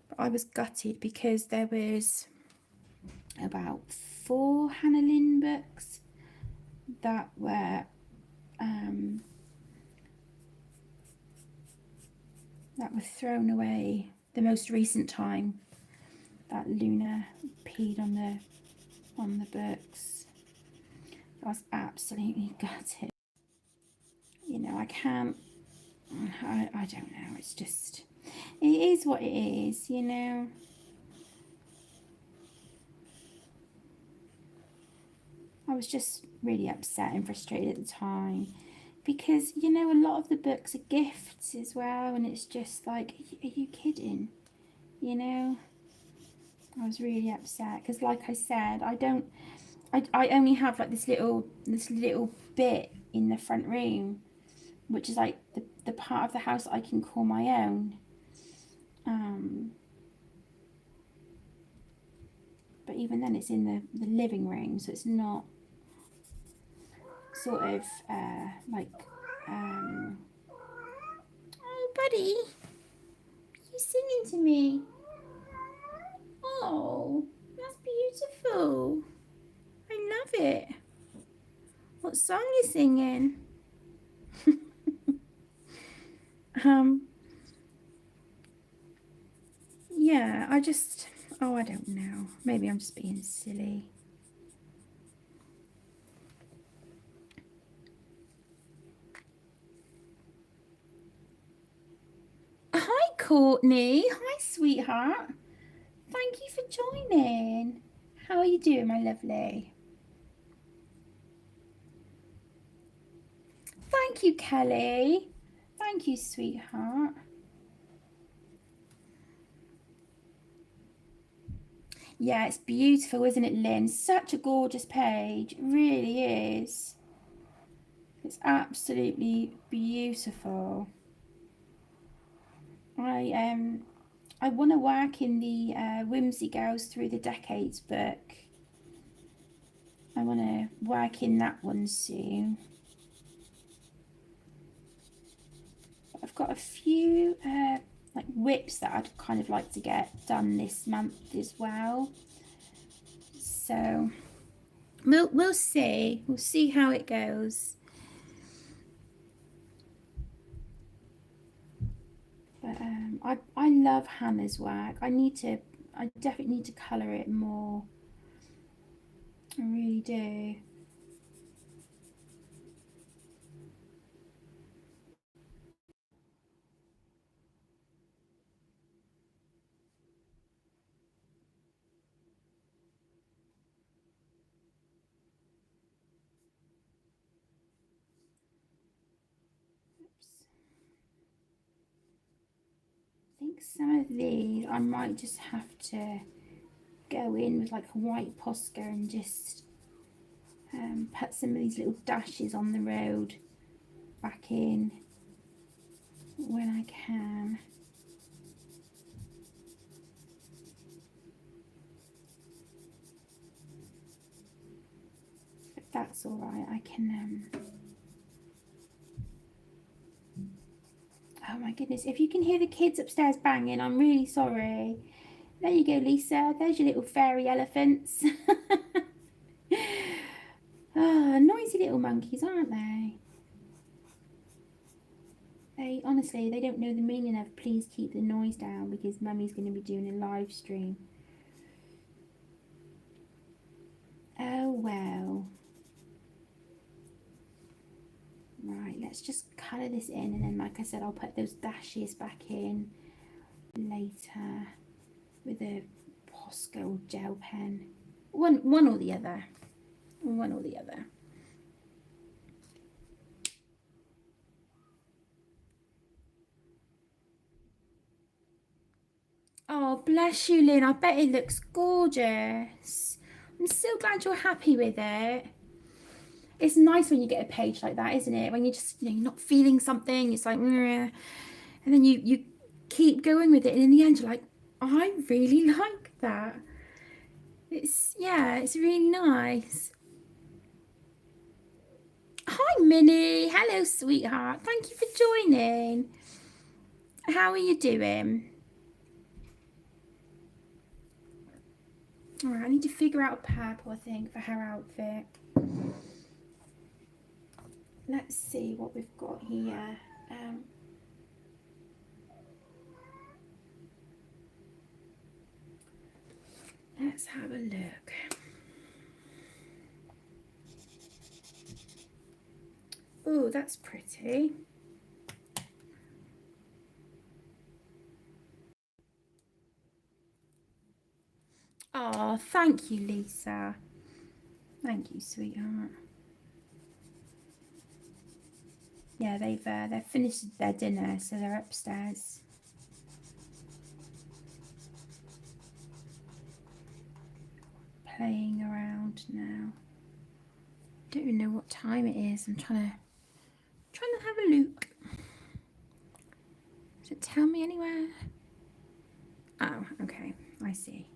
But I was gutted because there was about 4 Hannah Lynn books that were thrown away the most recent time that Luna peed on the books. I was absolutely gutted. You know, I can't, I don't know, it's just, it is what it is, you know. I was just really upset and frustrated at the time because, you know, a lot of the books are gifts as well, and it's just like, are you kidding? You know, I was really upset because, like I said, I only have like this little bit in the front room, which is like the part of the house that I can call my own. But even then it's in the living room, so it's not sort of like oh, buddy, you singing to me? Oh, that's beautiful. I love it. What song are you singing? Yeah, I don't know. Maybe I'm just being silly. Hi, Courtney. Hi, sweetheart. Thank you for joining. How are you doing, my lovely? Thank you, Kelly. Thank you, sweetheart. Yeah, it's beautiful, isn't it, Lynn? Such a gorgeous page. It really is. It's absolutely beautiful. I want to work in the Whimsy Girls Through the Decades book. I want to work in that one soon. I've got a few like whips that I'd kind of like to get done this month as well. So we'll see. We'll see how it goes. But I love Hannah's work. I definitely need to colour it more. I really do. Oops. I think some of these I might just have to go in with like a white Posca and just put some of these little dashes on the road back in when I can. If that's all right, I can. Oh my goodness! If you can hear the kids upstairs banging, I'm really sorry. There you go, Lisa. There's your little fairy elephants. Ah, noisy little monkeys, aren't they? They honestly, they don't know the meaning of please keep the noise down because Mummy's going to be doing a live stream. let's just colour this in, and then like I said, I'll put those dashes back in later with a Posco gel pen. One or the other. One or the other. Oh, bless you, Lynn. I bet it looks gorgeous. I'm so glad you're happy with it. It's nice when you get a page like that, isn't it? When you just, you know, you're not feeling something, it's like, and then you keep going with it, and in the end, you're like, I really like that. Yeah, it's really nice. Hi, Minnie. Hello, sweetheart. Thank you for joining. How are you doing? All right, I need to figure out a purple, I think, for her outfit. Let's see what we've got here. Let's have a look. Oh, that's pretty. Oh, thank you, Lisa. Thank you, sweetheart. Yeah, they've finished their dinner, so they're upstairs. Playing around now. Don't even know what time it is. I'm trying to have a look. Does it tell me anywhere? Oh, okay. I see.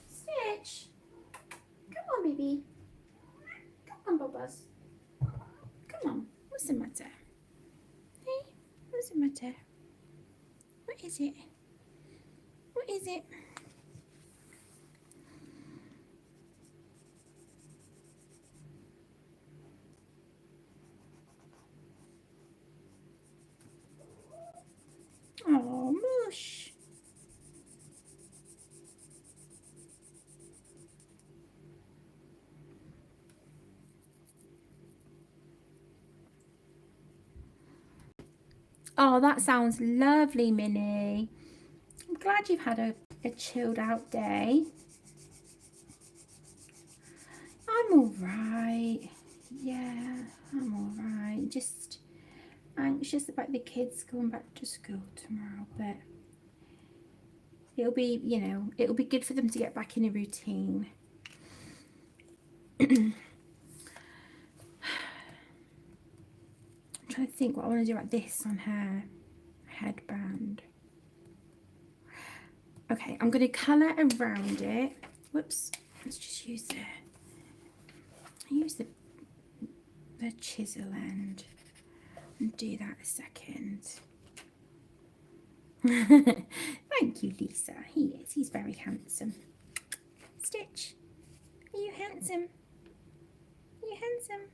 Stitch! Come on, baby. Come on, Bubba's. Come on. What's the matter? Hey, what's the matter? What is it? What is it? Oh, mush. Oh, that sounds lovely, Minnie. I'm glad you've had a chilled out day. I'm all right. Yeah, I'm all right. Just anxious about the kids going back to school tomorrow, but it'll be, you know, it'll be good for them to get back in a routine. I'm trying to think what I want to do about this on her headband. Okay, I'm going to colour around it. Whoops, let's just use the chisel end and do that a second. Thank you, Lisa. He's very handsome. Stitch, are you handsome? Are you handsome?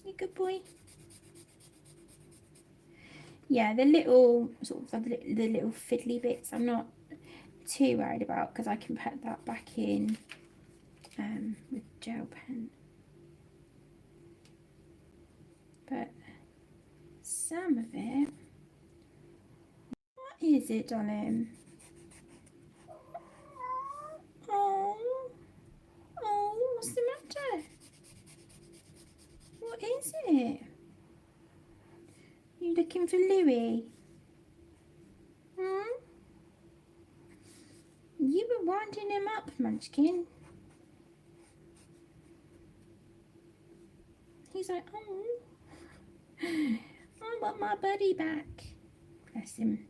You good boy? Yeah, the little sort of the little fiddly bits I'm not too worried about, because I can put that back in with gel pen. But some of it, what is it, darling? Oh, what's the matter? What is it? You looking for Louie? You were winding him up, Munchkin. He's like, oh, I want my buddy back. Bless him.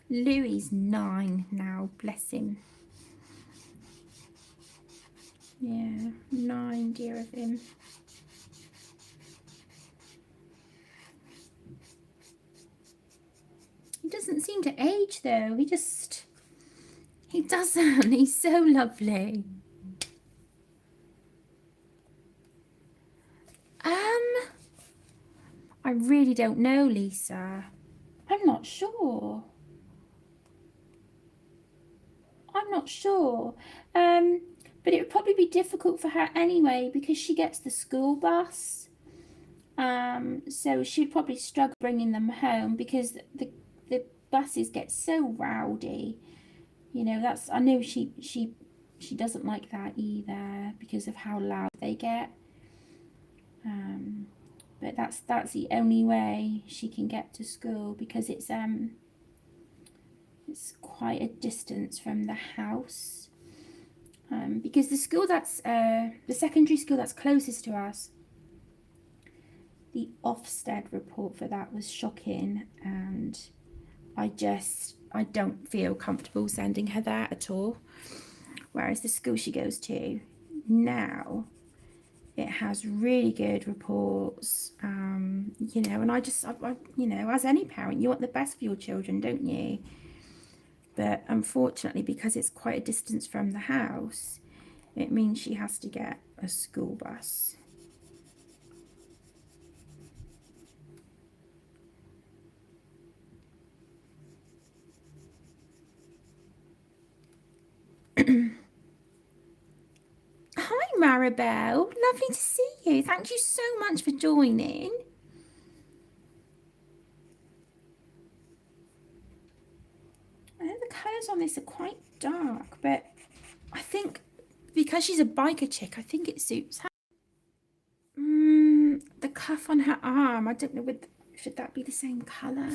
Louie's 9 now, bless him. Yeah, 9, dear of him. He doesn't seem to age though. He doesn't. He's so lovely. I really don't know, Lisa. I'm not sure. I'm not sure. But it would probably be difficult for her anyway because she gets the school bus. So she'd probably struggle bringing them home because the buses get so rowdy. You know, that's, I know she doesn't like that either because of how loud they get. But that's the only way she can get to school because it's quite a distance from the house. Because the school that's the secondary school that's closest to us, the Ofsted report for that was shocking, and I don't feel comfortable sending her there at all. Whereas the school she goes to now, it has really good reports, you know, and I you know, as any parent, you want the best for your children, don't you? But unfortunately, because it's quite a distance from the house, it means she has to get a school bus. Hi, Maribel. Lovely to see you. Thank you so much for joining. I know the colours on this are quite dark, but I think because she's a biker chick, I think it suits her. The cuff on her arm, I don't know, should that be the same colour?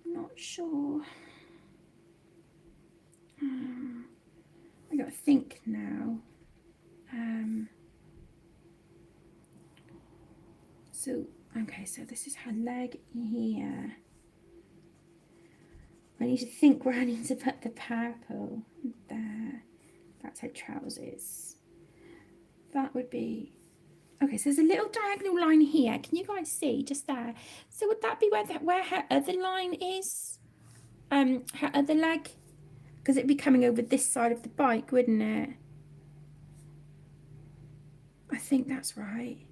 I'm not sure. I gotta think now. So, okay, so this is her leg here. I need to think where I need to put the purple. There. That's her trousers. That would be... Okay, so there's a little diagonal line here. Can you guys see? Just there. So would that be where her other line is? Her other leg? Because it'd be coming over this side of the bike, wouldn't it? I think that's right.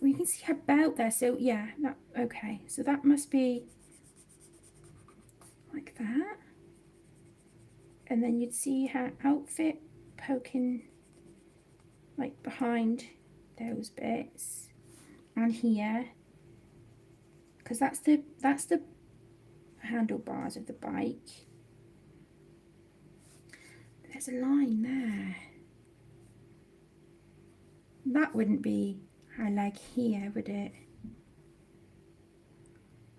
We can see her belt there. So yeah, that okay. So that must be like that. And then you'd see her outfit poking like behind those bits and here, because that's the handlebars of the bike. There's a line there. That wouldn't be her leg here, would it?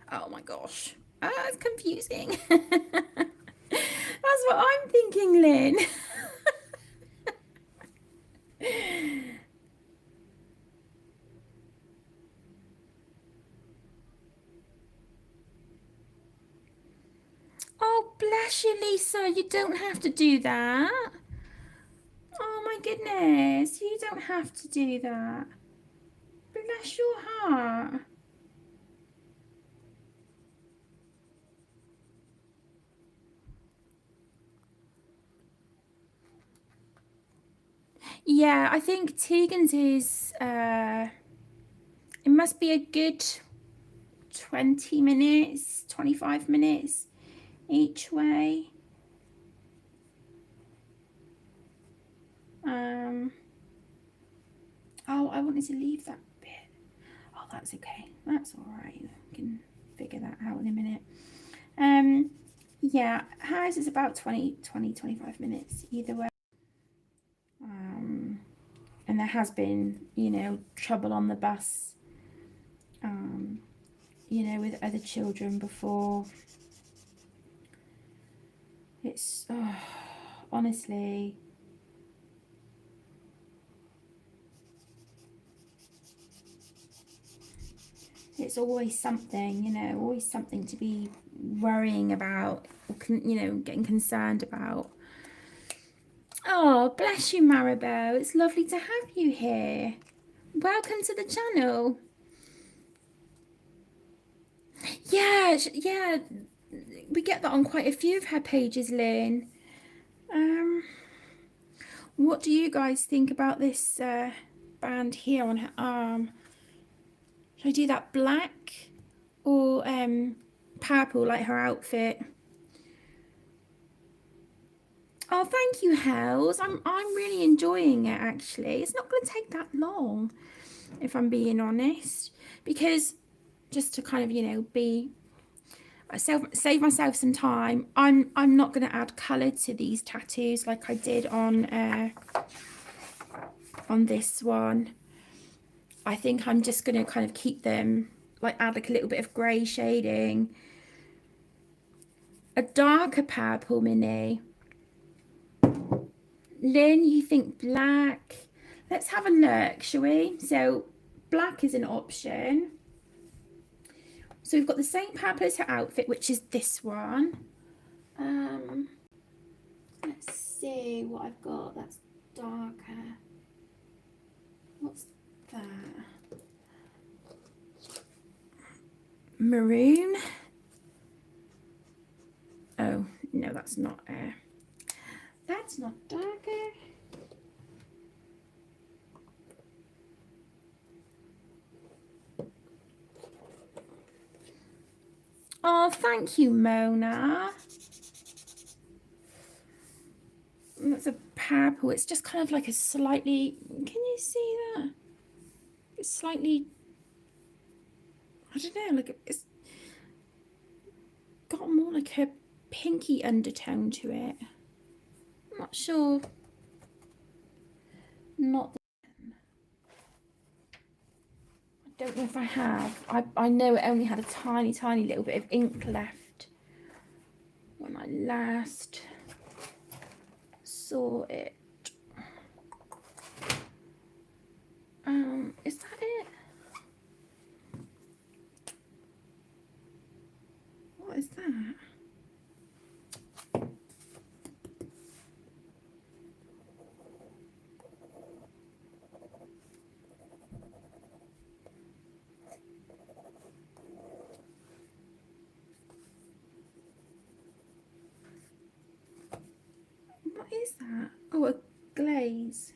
Oh my gosh, it's confusing. That's what I'm thinking, Lynn. Oh, bless you, Lisa. You don't have to do that. Oh my goodness, you don't have to do that. Bless your heart. Yeah, I think Tegan's is, it must be a good 20 minutes, 25 minutes each way. Oh, I wanted to leave that bit. Oh, that's okay. That's all right. I can figure that out in a minute. Yeah, hers is about 25 minutes either way. And there has been, you know, trouble on the bus, you know, with other children before. It's, honestly, it's always something, you know, always something to be worrying about, or you know, getting concerned about. Oh, bless you, Maribel. It's lovely to have you here. Welcome to the channel. Yeah, yeah, we get that on quite a few of her pages, Lynn. What do you guys think about this band here on her arm? Should I do that black or purple like her outfit? Oh, thank you, Hells. I'm really enjoying it, actually. It's not going to take that long, if I'm being honest, because just to kind of, you know, save myself some time, I'm not going to add colour to these tattoos like I did on this one. I think I'm just going to kind of keep them, like add like a little bit of grey shading. A darker purple, Minnie. Lynn, you think black? Let's have a look, shall we? So black is an option. So we've got the same purple as her outfit, which is this one. Let's see what I've got that's darker. What's that? Maroon. Oh, no, that's not darker. Oh, thank you, Mona. That's a purple. It's just kind of like a slightly, can you see that? It's slightly, I don't know, like it's got more like a pinky undertone to it. I'm not sure. Not. I don't know if I have. I know it only had a tiny little bit of ink left when I last saw it. Is that it? What is that? What is that? Oh, a glaze.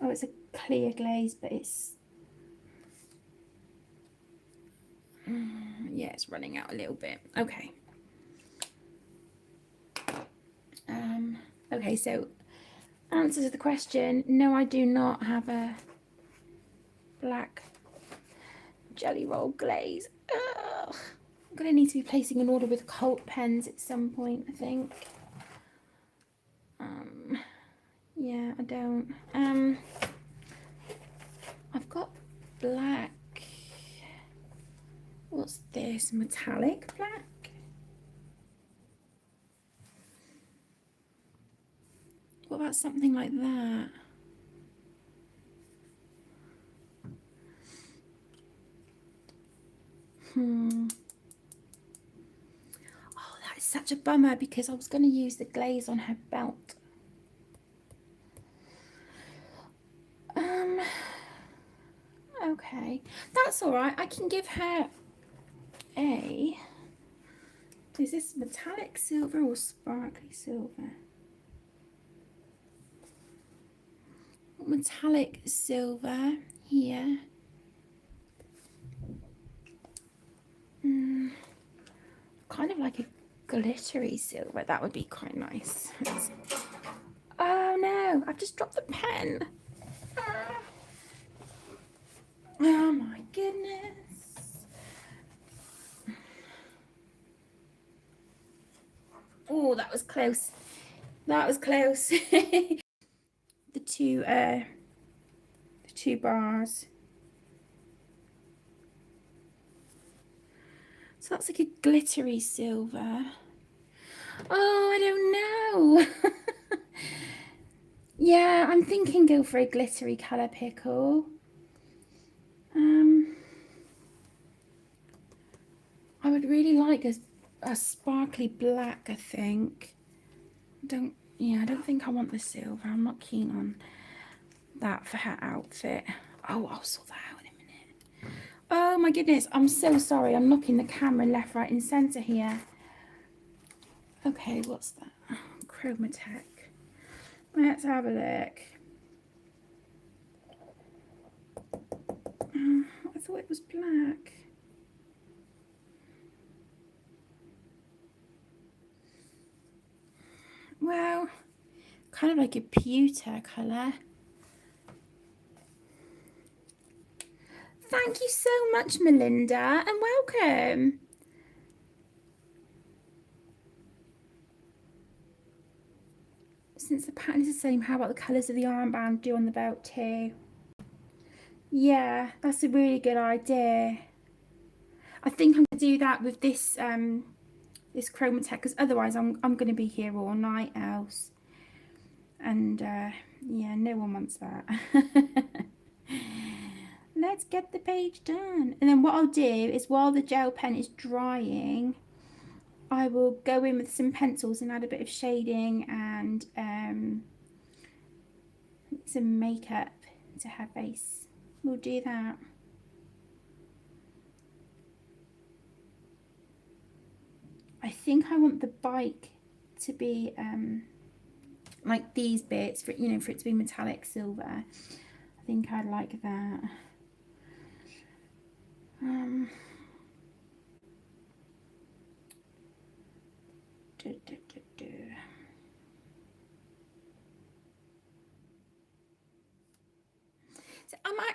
Oh, it's a clear glaze, but it's yeah, it's running out a little bit. Okay. Okay, so answer to the question, no, I do not have a black jelly roll glaze. Ugh. I'm gonna need to be placing an order with Colt pens at some point, I think. Yeah, I don't. I've got black. What's this? Metallic black? What about something like that? Oh, that is such a bummer because I was going to use the glaze on her belt. Okay, that's all right. I can give her a... Is this metallic silver or sparkly silver? Metallic silver here. Kind of like a glittery silver. That would be quite nice. Oh no, I've just dropped the pen. Oh my goodness. Oh, that was close. That was close. the two bars. So that's like a glittery silver. Oh, I don't know. Yeah, I'm thinking go for a glittery colour pickle. I would really like a sparkly black, I think. I don't think I want the silver. I'm not keen on that for her outfit. Oh, I'll sort that out in a minute. Oh my goodness, I'm so sorry. I'm knocking the camera left, right and centre here. Okay, what's that? Chromatech. Let's have a look. I thought it was black. Well, kind of like a pewter colour. Thank you so much, Melinda, and welcome. Since the pattern is the same, how about the colours of the armband do on the belt too? Yeah, that's a really good idea. I think I'm going to do that with this this chromatech, because otherwise I'm going to be here all night else. And yeah, no one wants that. Let's get the page done. And then what I'll do is, while the gel pen is drying, I will go in with some pencils and add a bit of shading and some makeup to her face. We'll do that. I think I want the bike to be like these bits, for, you know, for it to be metallic silver. I think I'd like that.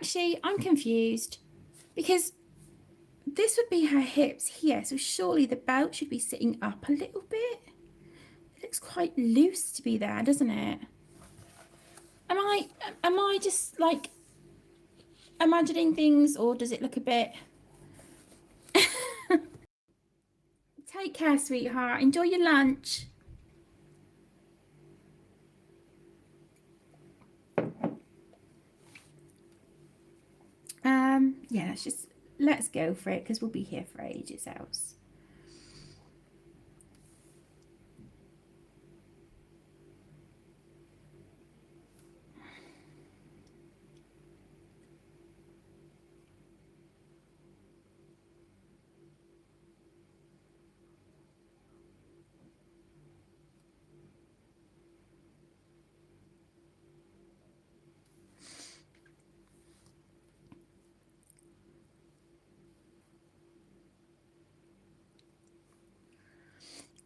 So I'm confused, because this would be her hips here, so surely the belt should be sitting up a little bit. It looks quite loose to be there, doesn't it? Am I just like imagining things, or does it look a bit... Take care, sweetheart. Enjoy your lunch. Yeah, let's go for it, because we'll be here for ages else.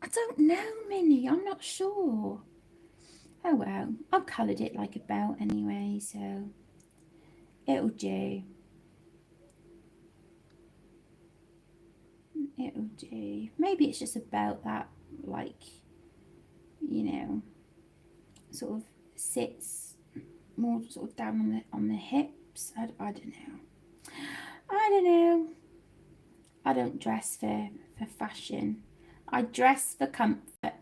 I don't know, Minnie. I'm not sure. Oh well, I've coloured it like a belt anyway, so it'll do. It'll do. Maybe it's just a belt that, like, you know, sort of sits more sort of down on the hips. I don't know. I don't know. I don't dress for fashion. I dress for comfort.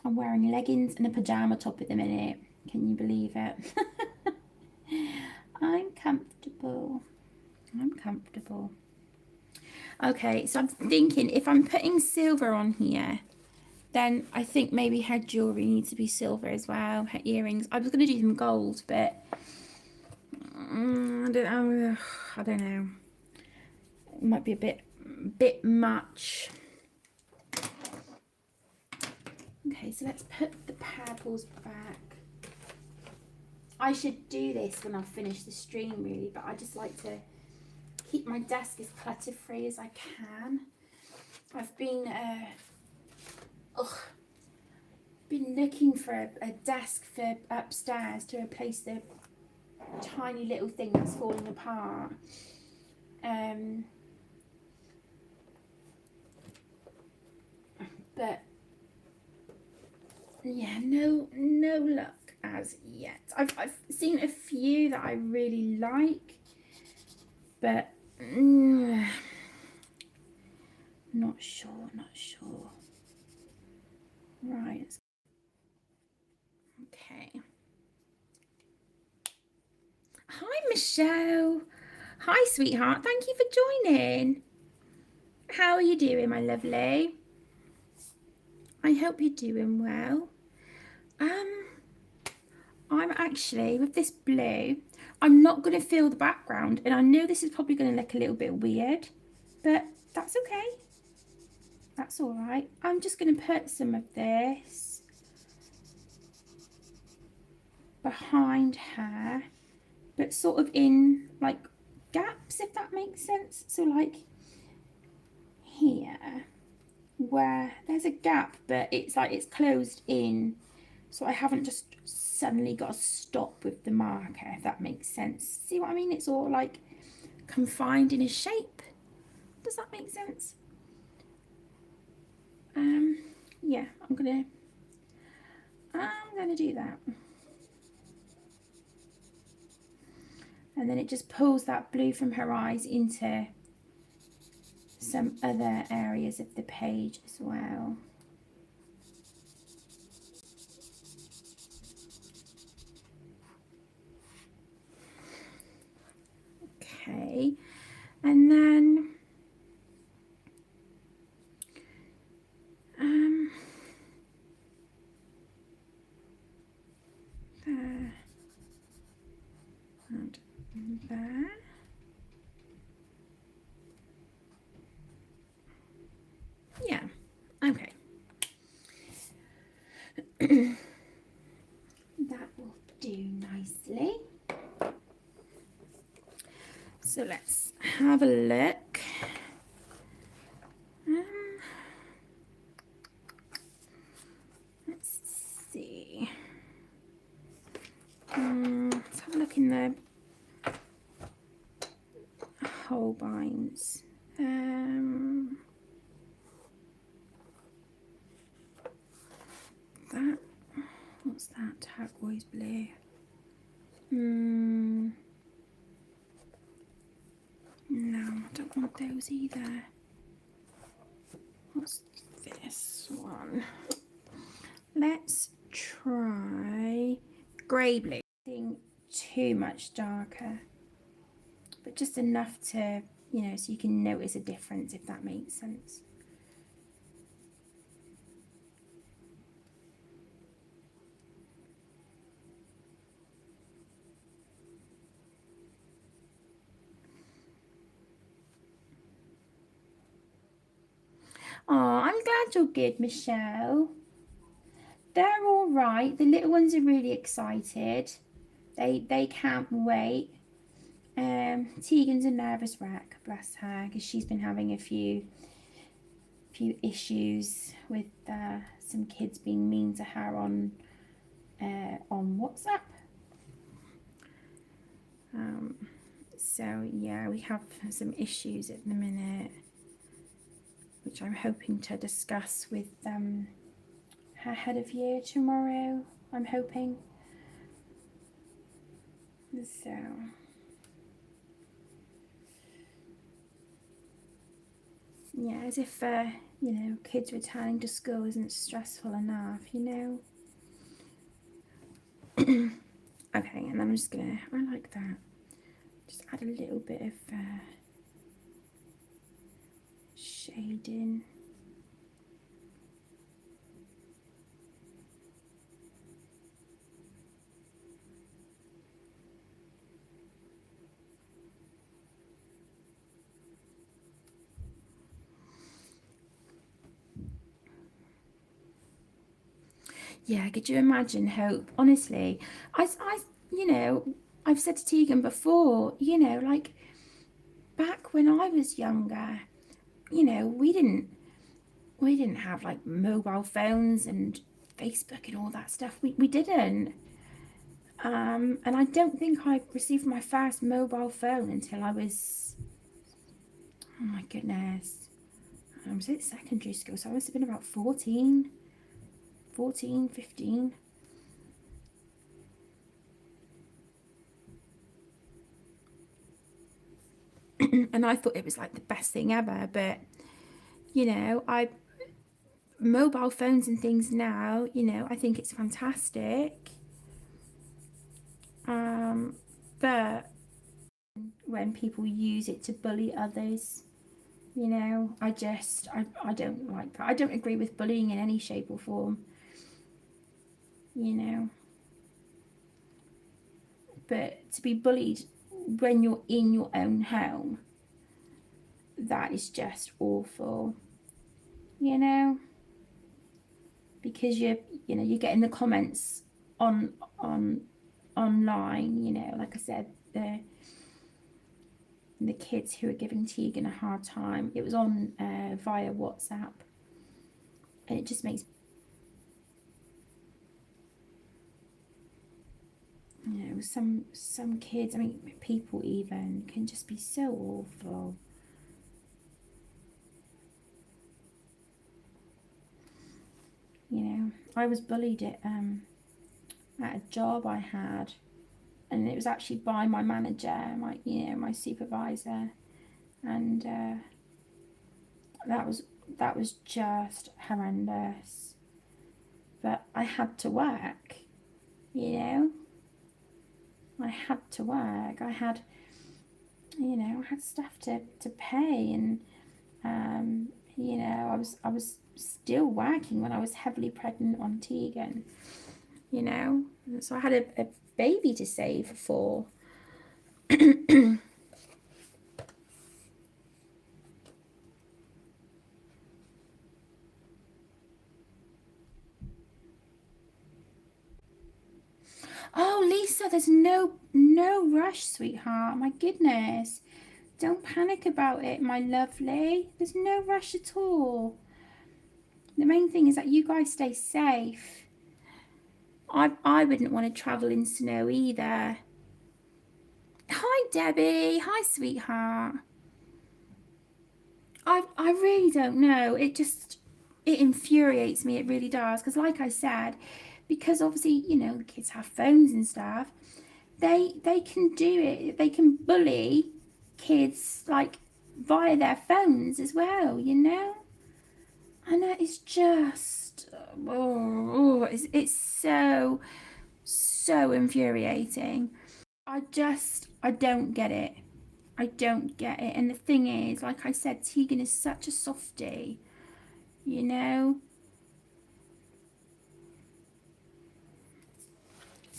I'm wearing leggings and a pajama top at the minute. Can you believe it? I'm comfortable. I'm comfortable. Okay, so I'm thinking, if I'm putting silver on here, then I think maybe her jewellery needs to be silver as well. Her earrings. I was going to do them gold, but I don't know. It might be a bit much. Okay, so let's put the purples back. I should do this when I finish the stream, really, but I just like to keep my desk as clutter free as I can. I've been looking for a desk for upstairs to replace the tiny little thing that's falling apart. But yeah, no luck as yet. I've seen a few that I really like, but not sure. Right. Okay. Hi, Michelle. Hi, sweetheart. Thank you for joining. How are you doing, my lovely? I hope you're doing well. I'm actually, with this blue, I'm not going to fill the background, and I know this is probably going to look a little bit weird, but That's okay. That's all right. I'm just going to put some of this behind her, but sort of in like gaps, if that makes sense. So like here, where there's a gap, but it's like it's closed in. So I haven't just suddenly got to stop with the marker, if that makes sense. See what I mean? It's all like confined in a shape. Does that make sense? Yeah, I'm gonna do that. And then it just pulls that blue from her eyes into some other areas of the page as well. Okay, and then there and there. Yeah, okay. That will do nicely. So let's have a look. Let's see. Let's have a look in the Holbeins. That, what's that? Turquoise blue. No, I don't want those either. What's this one? Let's try grey blue. Nothing too much darker, but just enough to, you know, so you can notice a difference, if that makes sense. Oh, I'm glad you're good, Michelle. They're all right. The little ones are really excited. They can't wait. Tegan's a nervous wreck, bless her, because she's been having a few issues with some kids being mean to her on WhatsApp. So yeah, we have some issues at the minute, which I'm hoping to discuss with her head of year tomorrow. I'm hoping. So yeah, as if you know, kids returning to school isn't stressful enough, you know. Okay, and I'm just gonna, I like that, just add a little bit of shading. Yeah, could you imagine how, honestly, I you know, I've said to Tegan before, you know, like back when I was younger, you know, we didn't have like mobile phones and Facebook and all that stuff. We didn't. And I don't think I received my first mobile phone until I was, oh my goodness, I was at secondary school, so I must have been about 14, 15. And I thought it was like the best thing ever, but you know, mobile phones and things now, you know, I think it's fantastic. But when people use it to bully others, you know, I don't like that. I don't agree with bullying in any shape or form, you know. But to be bullied when you're in your own home, that is just awful, you know, because you're getting the comments on online, you know, like I said, the kids who are giving Tegan a hard time. It was on via WhatsApp, and it just makes, you know, some kids, I mean, people even can just be so awful. You know, I was bullied at a job I had, and it was actually by my manager, my supervisor, and that was just horrendous. But I had to work, you know. I had to work. I had stuff to pay, and you know, I was still working when I was heavily pregnant on Tegan, you know. So I had a baby to save for. Oh, Lisa, there's no rush, sweetheart. My goodness. Don't panic about it, my lovely. There's no rush at all. The main thing is that you guys stay safe. I wouldn't want to travel in snow either. Hi, Debbie. Hi, sweetheart. I really don't know. It infuriates me. It really does. Because like I said, because obviously, you know, kids have phones and stuff, they can do it. They can bully kids like via their phones as well, you know? And that is just, it's so infuriating. I don't get it. I don't get it. And the thing is, like I said, Tegan is such a softie, you know?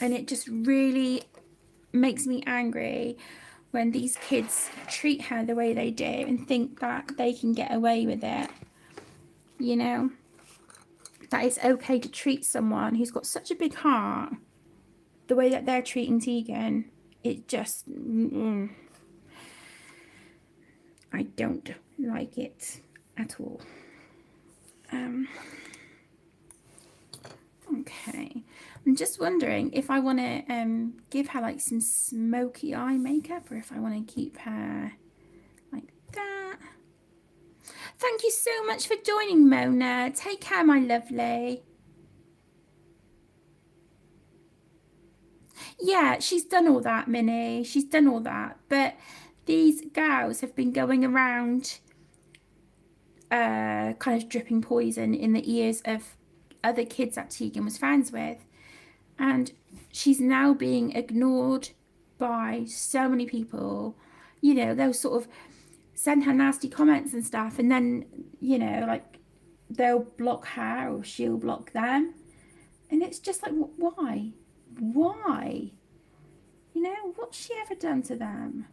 And it just really makes me angry when these kids treat her the way they do and think that they can get away with it, you know? That it's okay to treat someone who's got such a big heart the way that they're treating Tegan. It just, I don't like it at all. Okay, I'm just wondering if I want to give her like some smoky eye makeup, or if I want to keep her like that. Thank you so much for joining, Mona. Take care, my lovely. Yeah, she's done all that, Minnie. She's done all that. But these gals have been going around kind of dripping poison in the ears of other kids that Tegan was friends with. And she's now being ignored by so many people. You know, they'll sort of send her nasty comments and stuff, and then, you know, like they'll block her or she'll block them. And it's just like, why? Why? You know, what's she ever done to them?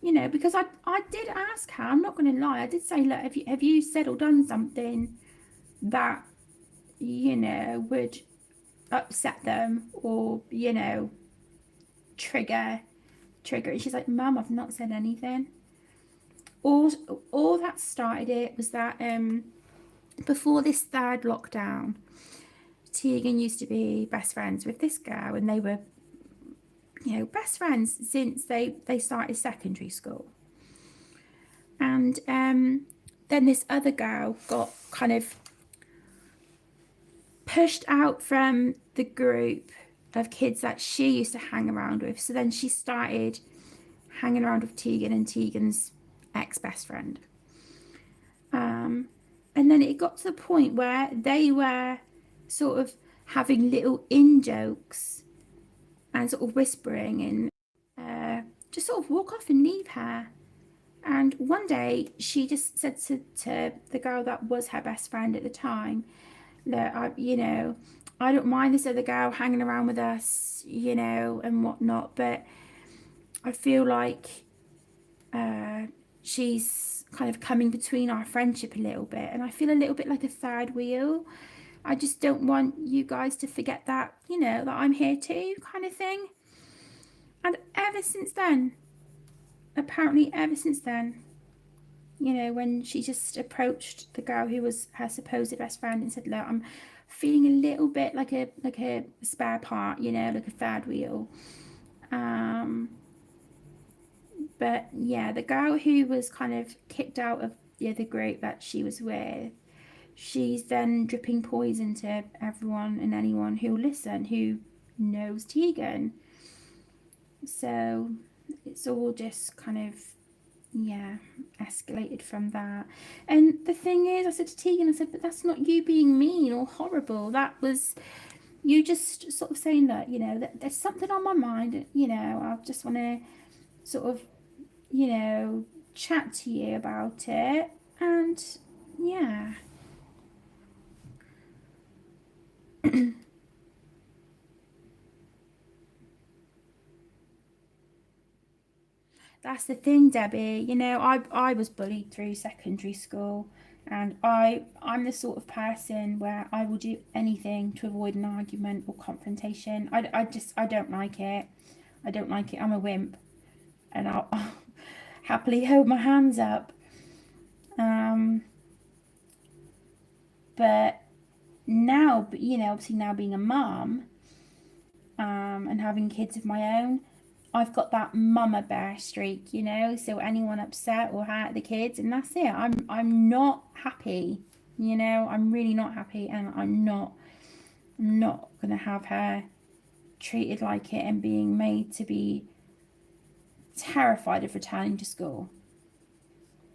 You know, because I did ask her, I'm not going to lie, I did say, look, have you said or done something that, you know, would upset them or, you know, trigger. And she's like, Mum, I've not said anything. All that started it was that before this third lockdown, Tegan used to be best friends with this girl, and they were, you know, best friends since they started secondary school. And then this other girl got kind of pushed out from the group of kids that she used to hang around with. So then she started hanging around with Tegan and Tegan's ex-best friend. And then it got to the point where they were sort of having little in-jokes and sort of whispering, and just sort of walk off and leave her. And one day she just said to the girl that was her best friend at the time that, you know, I don't mind this other girl hanging around with us, you know, and whatnot, but I feel like she's kind of coming between our friendship a little bit, and I feel a little bit like a third wheel. I just don't want you guys to forget that, you know, that I'm here too, kind of thing. And ever since then, apparently ever since then, you know, when she just approached the girl who was her supposed best friend and said, look, I'm feeling a little bit like a spare part, you know, like a third wheel. But yeah, the girl who was kind of kicked out of the other group that she was with, she's then dripping poison to everyone and anyone who'll listen, who knows Tegan. So it's all just kind of, yeah, escalated from that. And the thing is, I said to Tegan, I said, but that's not you being mean or horrible. That was you just sort of saying that, you know, that there's something on my mind, you know, I just want to sort of, you know, chat to you about it. And yeah. That's the thing, Debbie. You know, I was bullied through secondary school, and I'm the sort of person where I will do anything to avoid an argument or confrontation. I don't like it. I don't like it. I'm a wimp, and I'll happily hold my hands up. But now, you know, obviously now being a mum, and having kids of my own, I've got that mama bear streak, you know. So anyone upset or hurt the kids, and that's it. I'm not happy, you know. I'm really not happy, and I'm not gonna have her treated like it and being made to be terrified of returning to school.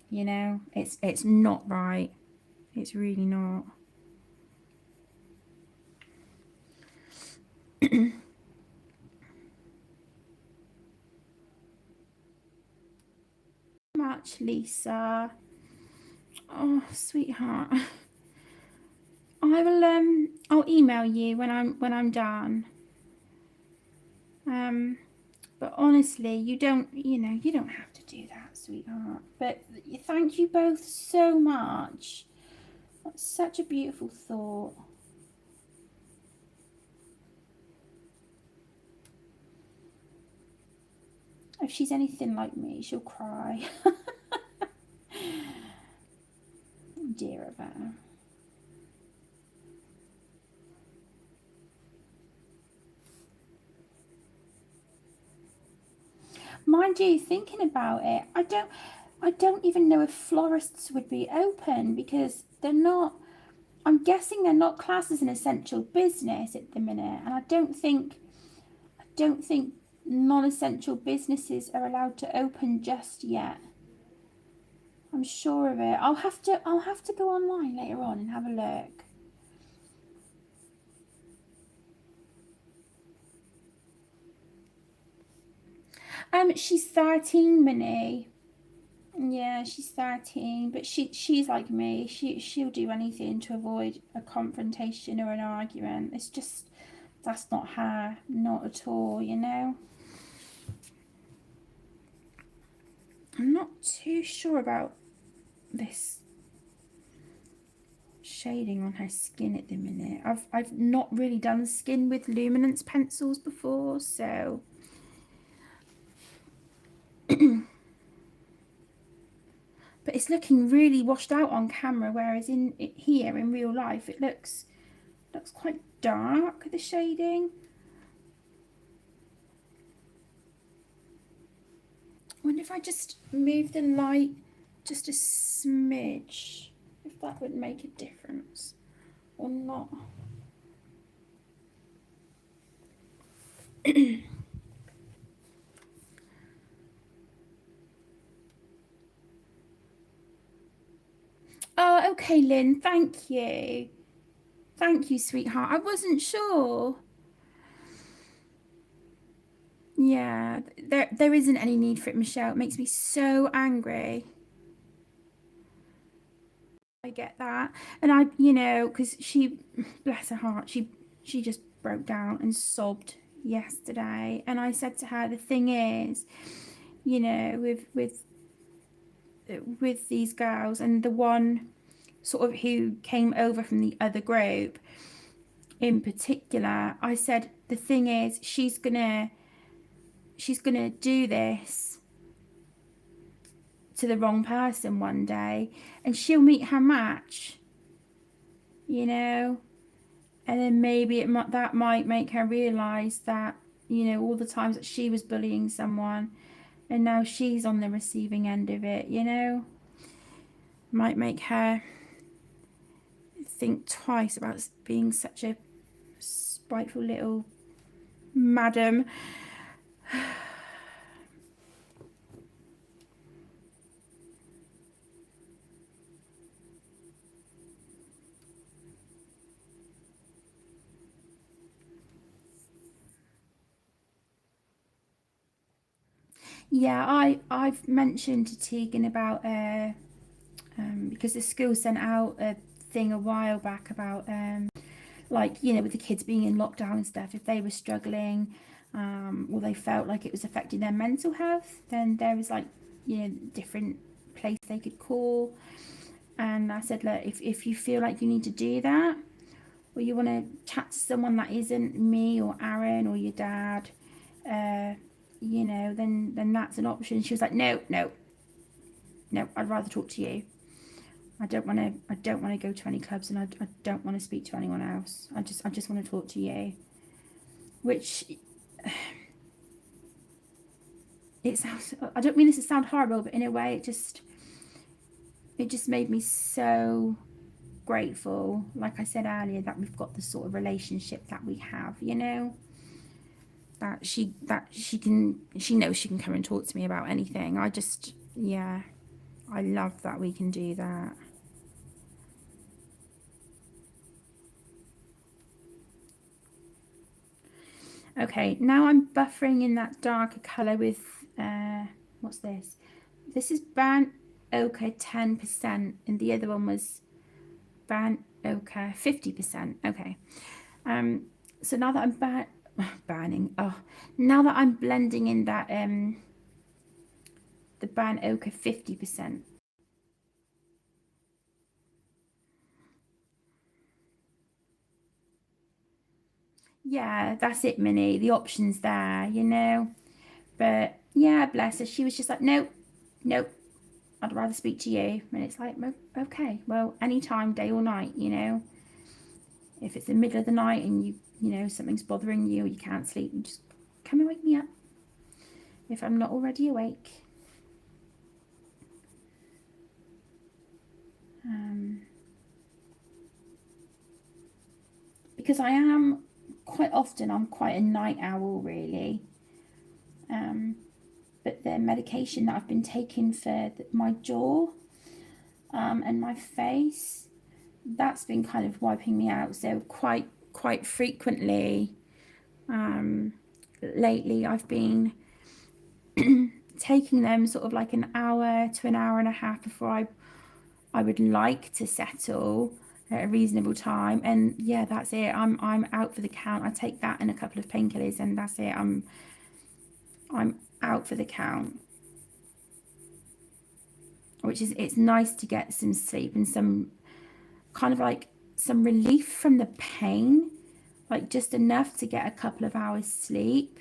You know, it's not right. It's really not. Much, Lisa. Oh, sweetheart. I will I'll email you when I'm done. But honestly, you don't have to do that, sweetheart. But thank you both so much. That's such a beautiful thought. If she's anything like me, she'll cry. Dear of her. Mind you, thinking about it, I don't even know if florists would be open because they're not. I'm guessing they're not classed as an essential business at the minute, and I don't think non-essential businesses are allowed to open just yet. I'm sure of it. I'll have to go online later on and have a look. She's 13, Minnie. Yeah, she's 13, but she's like me. She'll do anything to avoid a confrontation or an argument. It's just that's not her, not at all, you know. I'm not too sure about this shading on her skin at the minute. I've not really done skin with luminance pencils before, so but it's looking really washed out on camera, whereas in here in real life it looks quite dark, the shading. I wonder if I just move the light just a smidge, if that would make a difference or not. Oh, okay, Lynn, thank you. Thank you, sweetheart. I wasn't sure. Yeah, there isn't any need for it, Michelle. It makes me so angry. I get that. And I, you know, because she, bless her heart, she just broke down and sobbed yesterday, and I said to her, the thing is, you know, with these girls, and the one sort of who came over from the other group in particular, I said, the thing is, she's gonna do this to the wrong person one day, and she'll meet her match, you know, and then maybe that might make her realize that, you know, all the times that she was bullying someone and now she's on the receiving end of it, you know, might make her think twice about being such a spiteful little madam. Yeah, I've mentioned to Tegan about because the school sent out a thing a while back about like, you know, with the kids being in lockdown and stuff, if they were struggling or they felt like it was affecting their mental health, then there was like, you know, different place they could call. And I said, look, if you feel like you need to do that, or you want to chat to someone that isn't me or Aaron or your dad, you know, then that's an option. She was like, no, I'd rather talk to you. I don't want to go to any clubs, and I don't want to speak to anyone else. I just want to talk to you. Which, it sounds, I don't mean this to sound horrible, but in a way it just made me so grateful, like I said earlier, that we've got the sort of relationship that we have, you know, that she knows she can come and talk to me about anything. Yeah, I love that we can do that. Okay, now I'm buffering in that darker colour with, what's this? This is burnt ochre 10%, and the other one was burnt ochre 50%. Okay. So now that I'm burning, now that I'm blending in that, the burnt ochre 50%. Yeah, that's it, Minnie. The option's there, you know. But yeah, bless her. She was just like, nope, I'd rather speak to you. And it's like, okay, well, anytime, day or night, you know. If it's the middle of the night and you know, something's bothering you or you can't sleep, you just come and wake me up if I'm not already awake. Because I am quite often, I'm quite a night owl, really. But the medication that I've been taking for my jaw and my face, that's been kind of wiping me out. So quite frequently lately, I've been taking them sort of like an hour to an hour and a half before I would like to settle at a reasonable time. And yeah, that's it. I'm out for the count. I take that and a couple of painkillers, and that's it. I'm out for the count. Which is, it's nice to get some sleep and some kind of like some relief from the pain, like just enough to get a couple of hours sleep.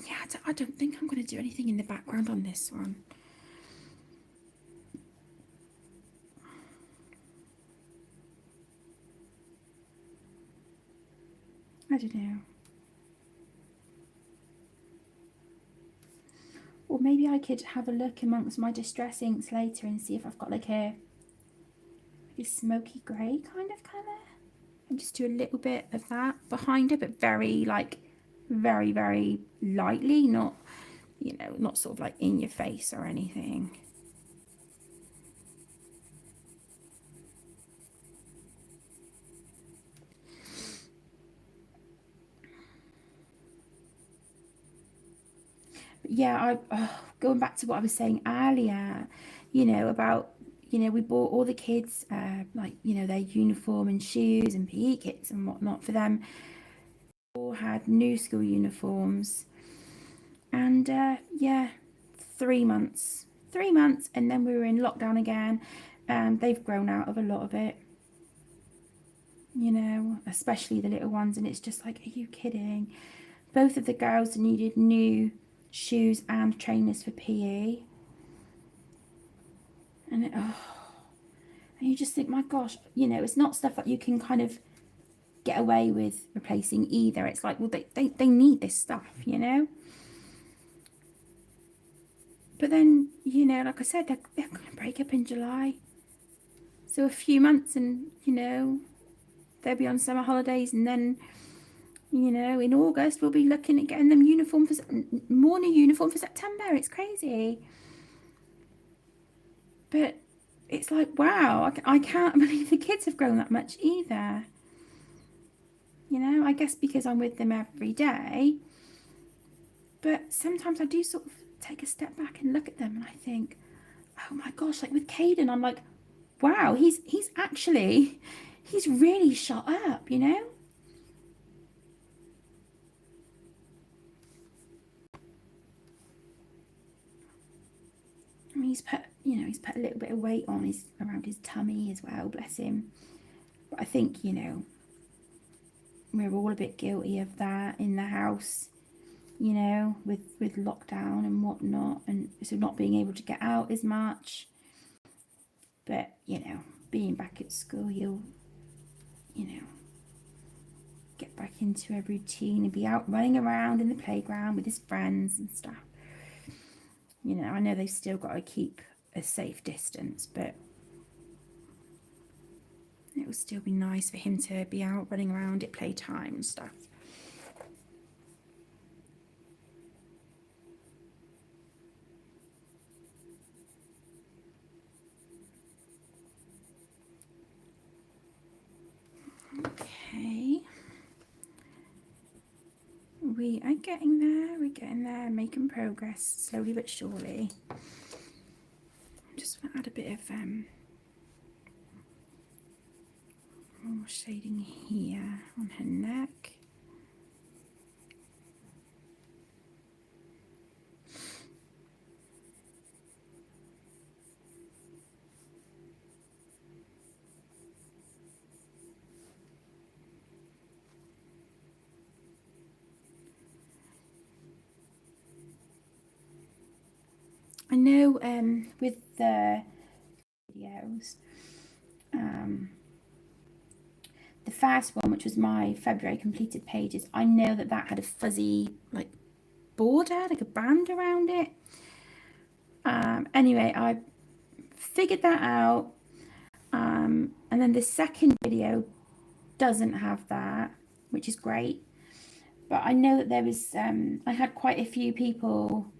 Yeah, I don't think I'm going to do anything in the background on this one. I don't know. Or maybe I could have a look amongst my distress inks later and see if I've got like a smoky grey kind of colour. And just do a little bit of that behind it, but very like, very, very lightly, not, you know, not sort of like in your face or anything. Yeah, going back to what I was saying earlier, about, we bought all the kids, like, their uniform and shoes and PE kits and whatnot for them. All had new school uniforms. And yeah, 3 months. 3 months, and then we were in lockdown again. And they've grown out of a lot of it, especially the little ones. And it's just like, are you kidding? Both of the girls needed new shoes and trainers for PE. And and you just think, my gosh, it's not stuff that you can kind of get away with replacing either. It's like, well, they need this stuff, But then, like I said, they're going to break up in July. So a few months and, they'll be on summer holidays. And then, in August, we'll be looking at getting them more new uniform for September. It's crazy. But it's like, wow, I can't believe the kids have grown that much either. I guess because I'm with them every day. But sometimes I do sort of take a step back and look at them and I think, oh my gosh, like with Caden, I'm like, wow, he's really shot up, I mean, he's put a little bit of weight on around his tummy as well, bless him. But I think, we're all a bit guilty of that in the house, with lockdown and whatnot, and so not being able to get out as much. But, being back at school, he'll, get back into a routine and be out running around in the playground with his friends and stuff. I know they've still got to keep a safe distance, but it will still be nice for him to be out running around at playtime and stuff. Okay. We are getting there, making progress slowly but surely. I'm just going to add a bit of more shading here on her neck. I know with the videos, the first one, which was my February completed pages, I know that had a fuzzy like border, like a band around it. Anyway, I figured that out, and then the second video doesn't have that, which is great. But I know that there was I had quite a few people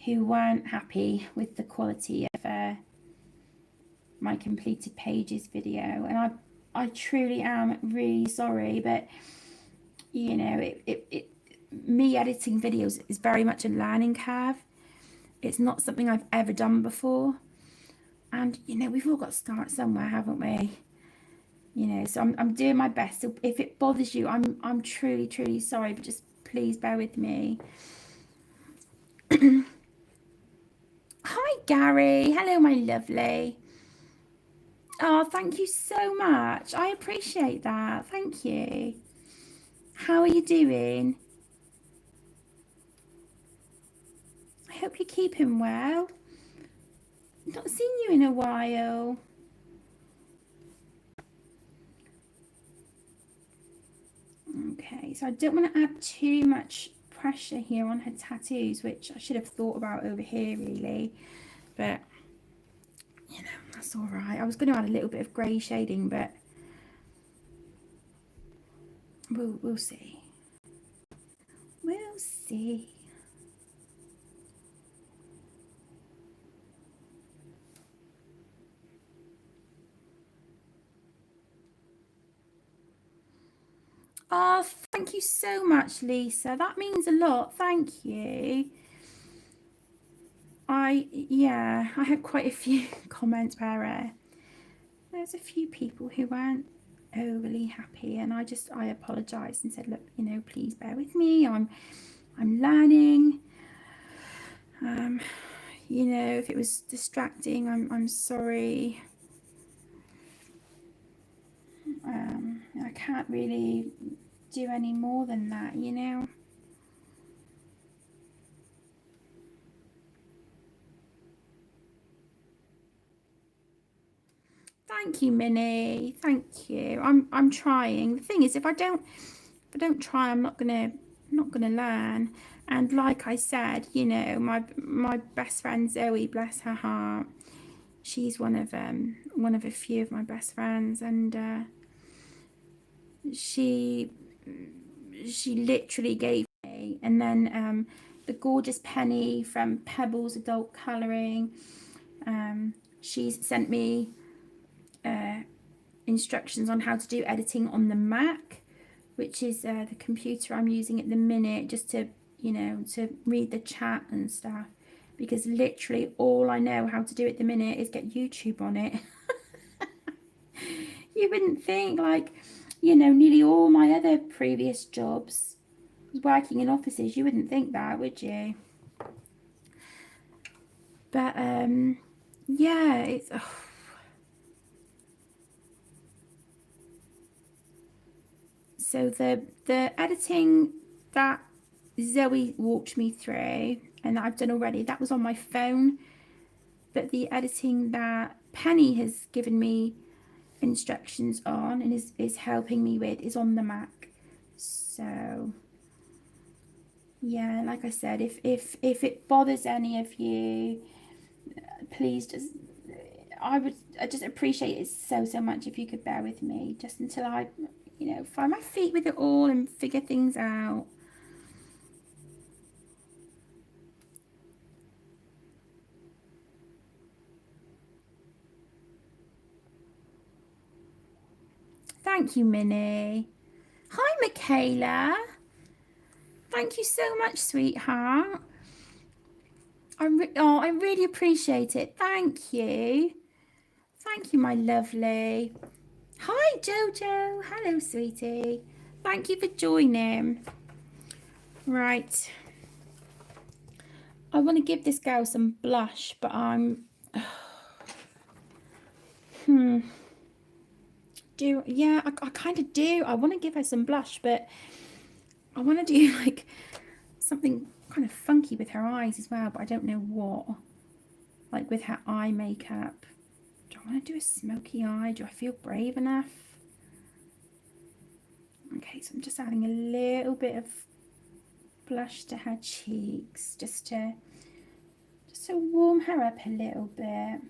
who weren't happy with the quality of my completed pages video, and I truly am really sorry, but me editing videos is very much a learning curve. It's not something I've ever done before, and we've all got to start somewhere, haven't we? So I'm doing my best. So if it bothers you, I'm truly sorry, but just please bear with me. Hi Gary, hello my lovely. Oh, thank you so much. I appreciate that. Thank you. How are you doing? I hope you're keeping well. I've not seen you in a while. Okay, so I don't want to add too much pressure here on her tattoos, which I should have thought about over here really, but that's all right. I was going to add a little bit of grey shading, but we'll see. We'll see. Oh, thank you so much, Lisa. That means a lot. Thank you. yeah, I had quite a few comments where there's a few people who weren't overly happy, and I apologized and said, look, you know, please bear with me. I'm learning. You know, if it was distracting, I'm sorry. I can't really do any more than that, you know. Thank you, Minnie. Thank you. I'm trying. The thing is, if I don't try, I'm not gonna learn. And like I said, you know, my best friend Zoe, bless her heart, she's one of a few of my best friends, and she literally gave me, and then the gorgeous Penny from Pebbles Adult Colouring, she's sent me instructions on how to do editing on the Mac, which is the computer I'm using at the minute, just to, you know, to read the chat and stuff, because literally all I know how to do at the minute is get YouTube on it. You wouldn't think, like, you know, nearly all my other previous jobs was working in offices. You wouldn't think that, would you? But yeah, it's so the editing that Zoe walked me through and that I've done already, that was on my phone, but the editing that Penny has given me instructions on and is helping me with is on the Mac. So yeah, like I said, if it bothers any of you, please just, I just appreciate it so much if you could bear with me just until I, you know, find my feet with it all and figure things out. Thank you, Minnie. Hi, Michaela. Thank you so much, sweetheart. I really appreciate it. Thank you. Thank you, my lovely. Hi, Jojo. Hello, sweetie. Thank you for joining. Right. I want to give this girl some blush, but I'm... Yeah, I kind of do. I want to give her some blush, but I want to do, like, something kind of funky with her eyes as well, but I don't know what. Like with her eye makeup. Do I want to do a smoky eye? Do I feel brave enough? Okay, so I'm just adding a little bit of blush to her cheeks, just to warm her up a little bit.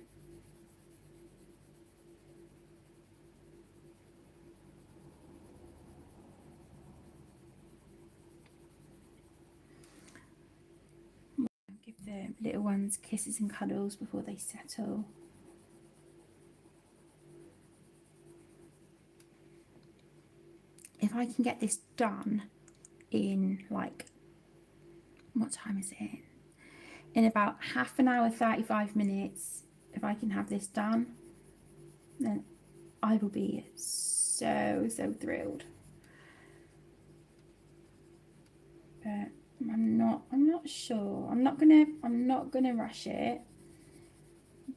Give the little ones kisses and cuddles before they settle. If I can get this done in, like, what time is it? In about half an hour, 35 minutes, if I can have this done, then I will be so thrilled. But I'm not sure. I'm not gonna rush it.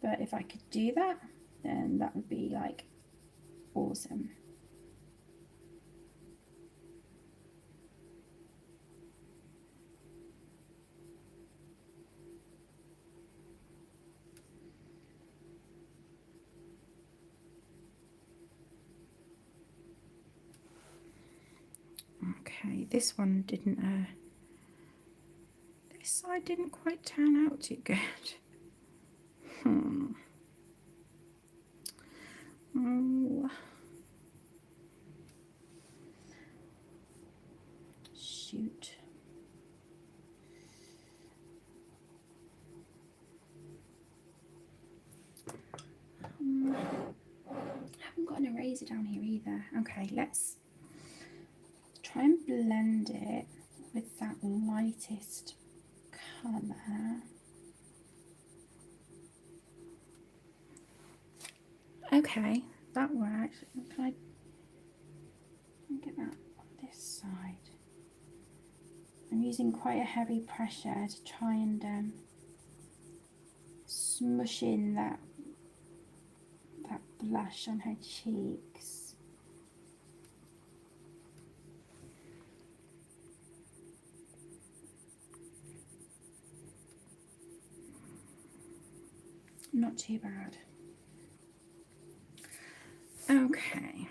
But if I could do that, then that would be, like, awesome. Okay, this one didn't this side didn't quite turn out too good. Oh, shoot. I haven't got an eraser down here either. Okay, let's try and blend it with that lightest colour. Okay, that works. Can I get that on this side? I'm using quite a heavy pressure to try and smush in that blush on her cheeks. Not too bad. Okay.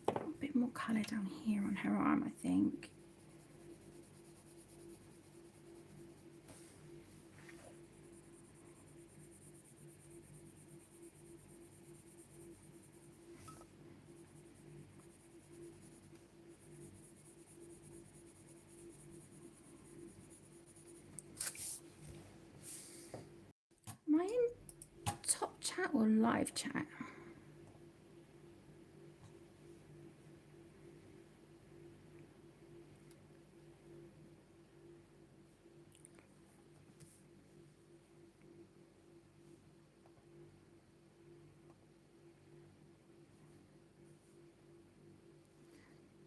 A bit more colour down here on her arm, I think. Am I in top chat or live chat?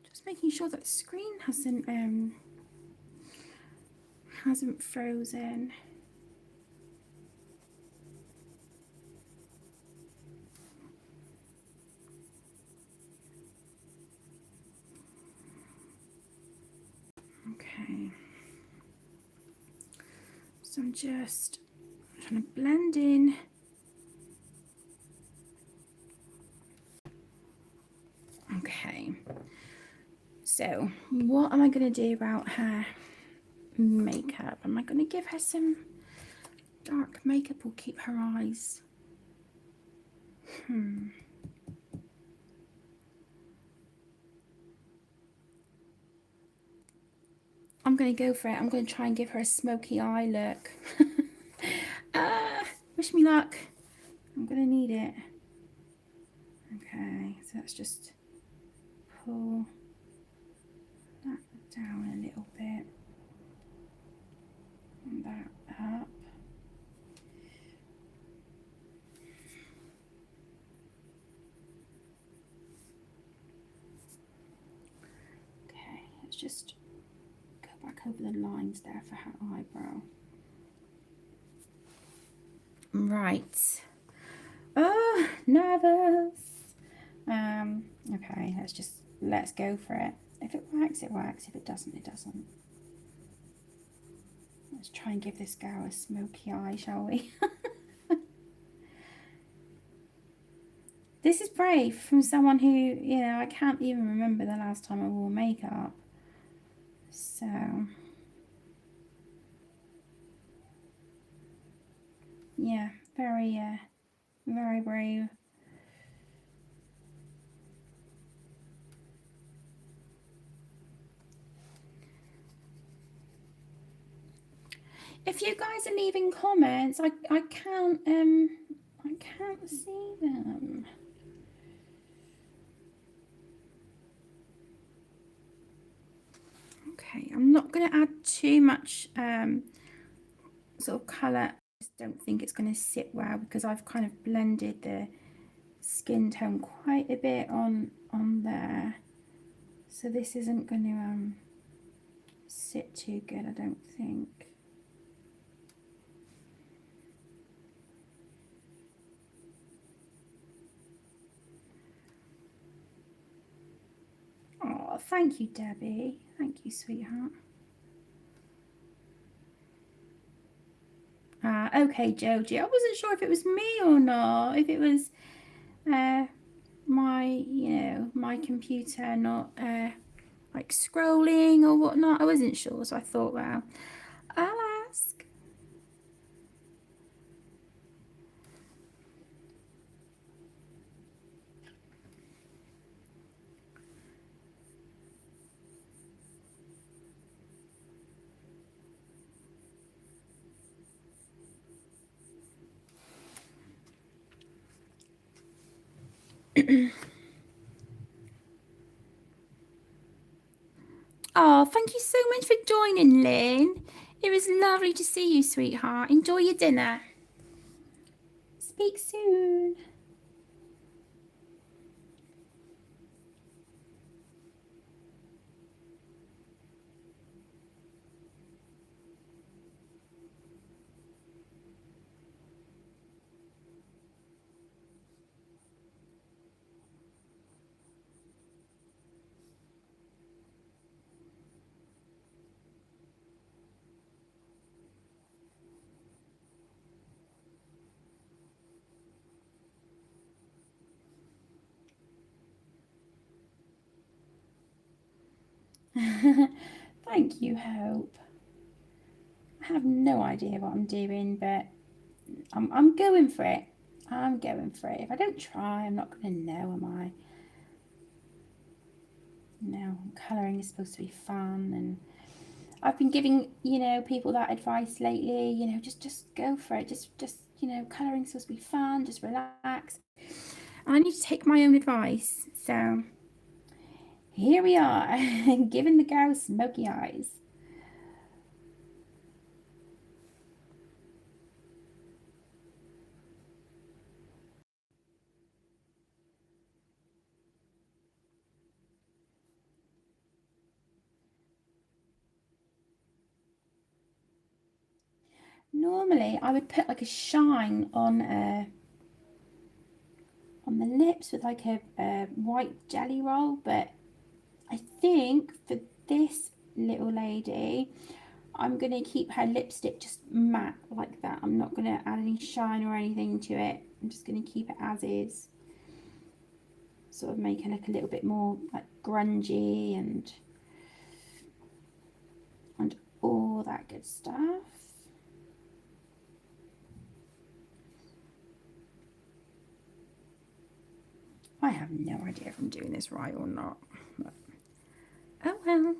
Just making sure that the screen hasn't frozen. Okay. So I'm just trying to blend in. Okay. So what am I going to do about her makeup? Am I going to give her some dark makeup or keep her eyes? I'm going to go for it. I'm going to try and give her a smoky eye look. Wish me luck. I'm going to need it. Okay, so let's just pull that down a little bit. And that up. Okay, let's just go back over the lines there for her eyebrow. Right. Oh, nervous. Okay, let's go for it. If it works, it works. If it doesn't, it doesn't. Let's try and give this girl a smoky eye, shall we? This is brave from someone who, you know, I can't even remember the last time I wore makeup. So, yeah, very brave. If you guys are leaving comments, I can't see them. Okay, I'm not going to add too much sort of colour. I just don't think it's going to sit well because I've kind of blended the skin tone quite a bit on there. So this isn't going to sit too good, I don't think. Oh, thank you, Debbie. Thank you, sweetheart. Okay, Joji. I wasn't sure if it was me or not. If it was my computer not like scrolling or whatnot. I wasn't sure, so I thought, well, I'll ask. Oh, thank you so much for joining, Lynn. It was lovely to see you, sweetheart. Enjoy your dinner. Speak soon. Thank you, Hope. I have no idea what I'm doing, but I'm going for it. I'm going for it. If I don't try, I'm not going to know, am I? No, colouring is supposed to be fun, and I've been giving, you know, people that advice lately, you know, just go for it. Just you know, colouring's supposed to be fun, just relax. And I need to take my own advice. So here we are, giving the girl smoky eyes. Normally, I would put like a shine on the lips with like a white jelly roll, but I think for this little lady, I'm going to keep her lipstick just matte like that. I'm not going to add any shine or anything to it. I'm just going to keep it as is. Sort of make her look a little bit more like grungy and all that good stuff. I have no idea if I'm doing this right or not. But, oh well.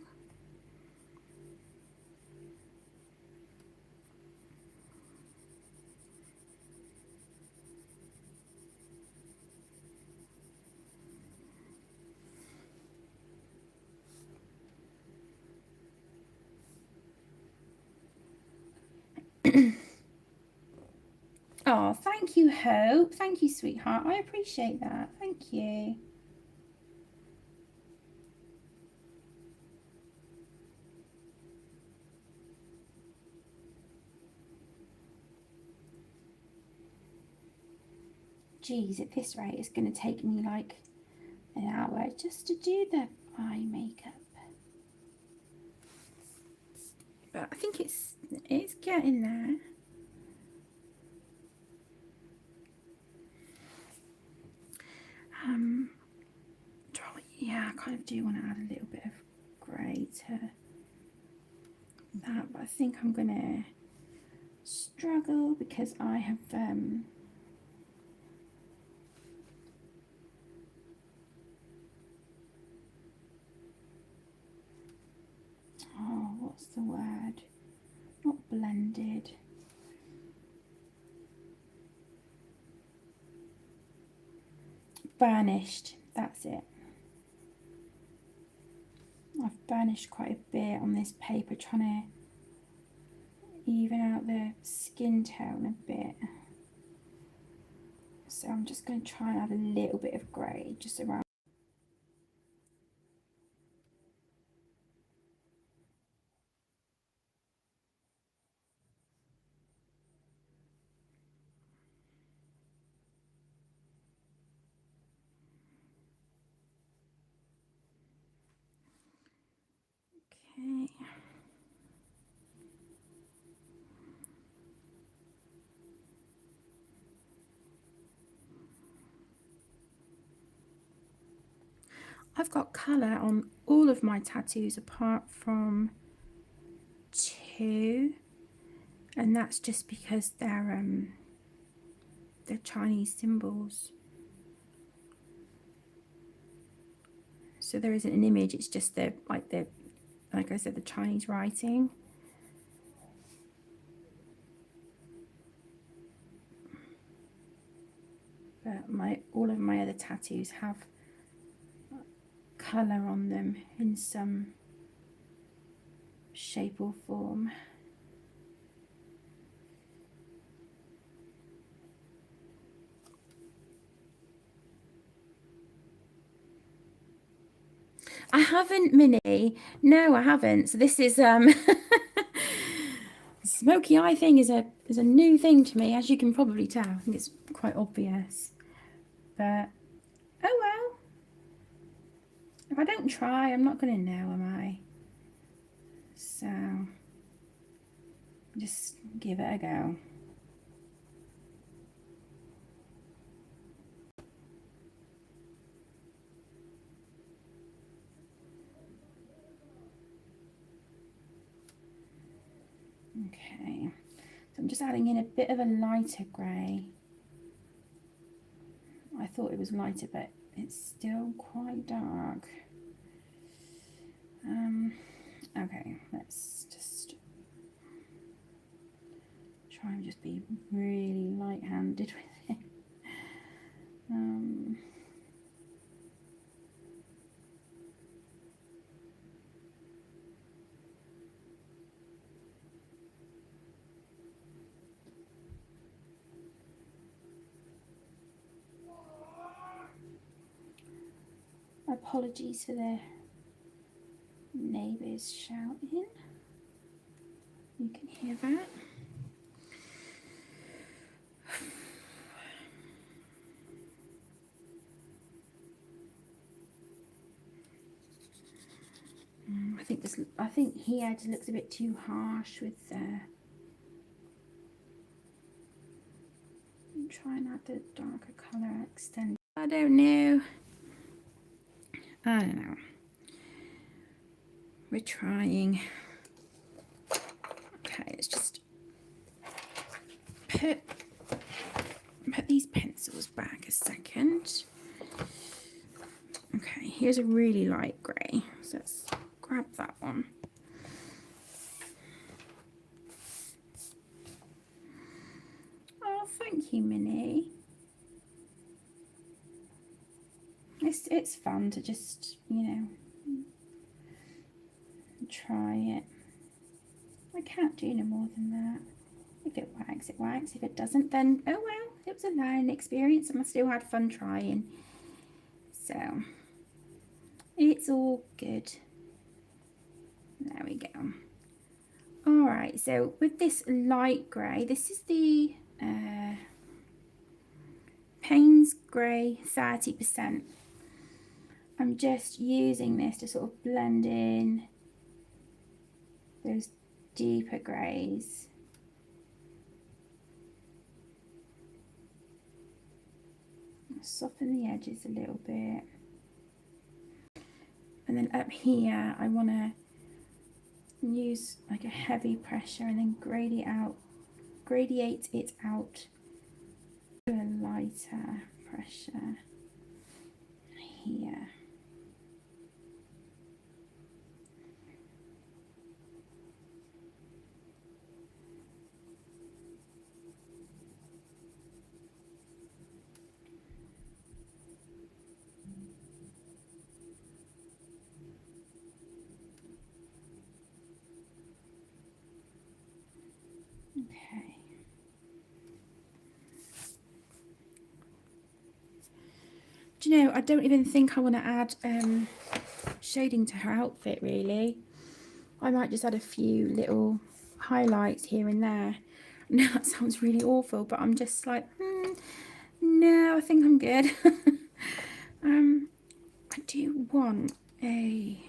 Oh, thank you, Hope. Thank you, sweetheart. I appreciate that. Thank you. Geez, at this rate, it's going to take me like an hour just to do the eye makeup. But I think it's getting there. Yeah, I kind of do want to add a little bit of grey to that, but I think I'm gonna struggle because I have oh, what's the word? Not blended. Burnished. That's it. I've burnished quite a bit on this paper, trying to even out the skin tone a bit. So I'm just going to try and add a little bit of grey just around. Okay. I've got colour on all of my tattoos apart from 2, and that's just because they're Chinese symbols. So there isn't an image, it's just like I said, the Chinese writing. But all of my other tattoos have colour on them in some shape or form. I haven't, Minnie. No, I haven't. So this is smoky eye thing is a new thing to me, as you can probably tell. I think it's quite obvious. But oh well. If I don't try, I'm not going to know, am I? So just give it a go. just adding in a bit of a lighter grey. I thought it was lighter, but it's still quite dark. Okay, let's just try and just be really light-handed with it. Apologies for the neighbours shouting. You can hear that. I think here it looks a bit too harsh with the. Try and add the darker colour extend. I don't know. We're trying. Okay, let's just put these pencils back a second. Okay, here's a really light grey. So let's grab that one. Oh, thank you, Minnie. It's fun to just, you know, try it. I can't do no more than that. If it works, it works. If it doesn't, then oh well, it was a learning experience and I still had fun trying. So it's all good. There we go. All right, so with this light grey, this is the Payne's Grey 30%. I'm just using this to sort of blend in those deeper greys. Soften the edges a little bit. And then up here, I want to use like a heavy pressure and then gradiate it out to a lighter pressure here. Okay. Do you know, I don't even think I want to add shading to her outfit really. I might just add a few little highlights here and there. No, that sounds really awful, but I'm just like, no, I think I'm good. I do want a...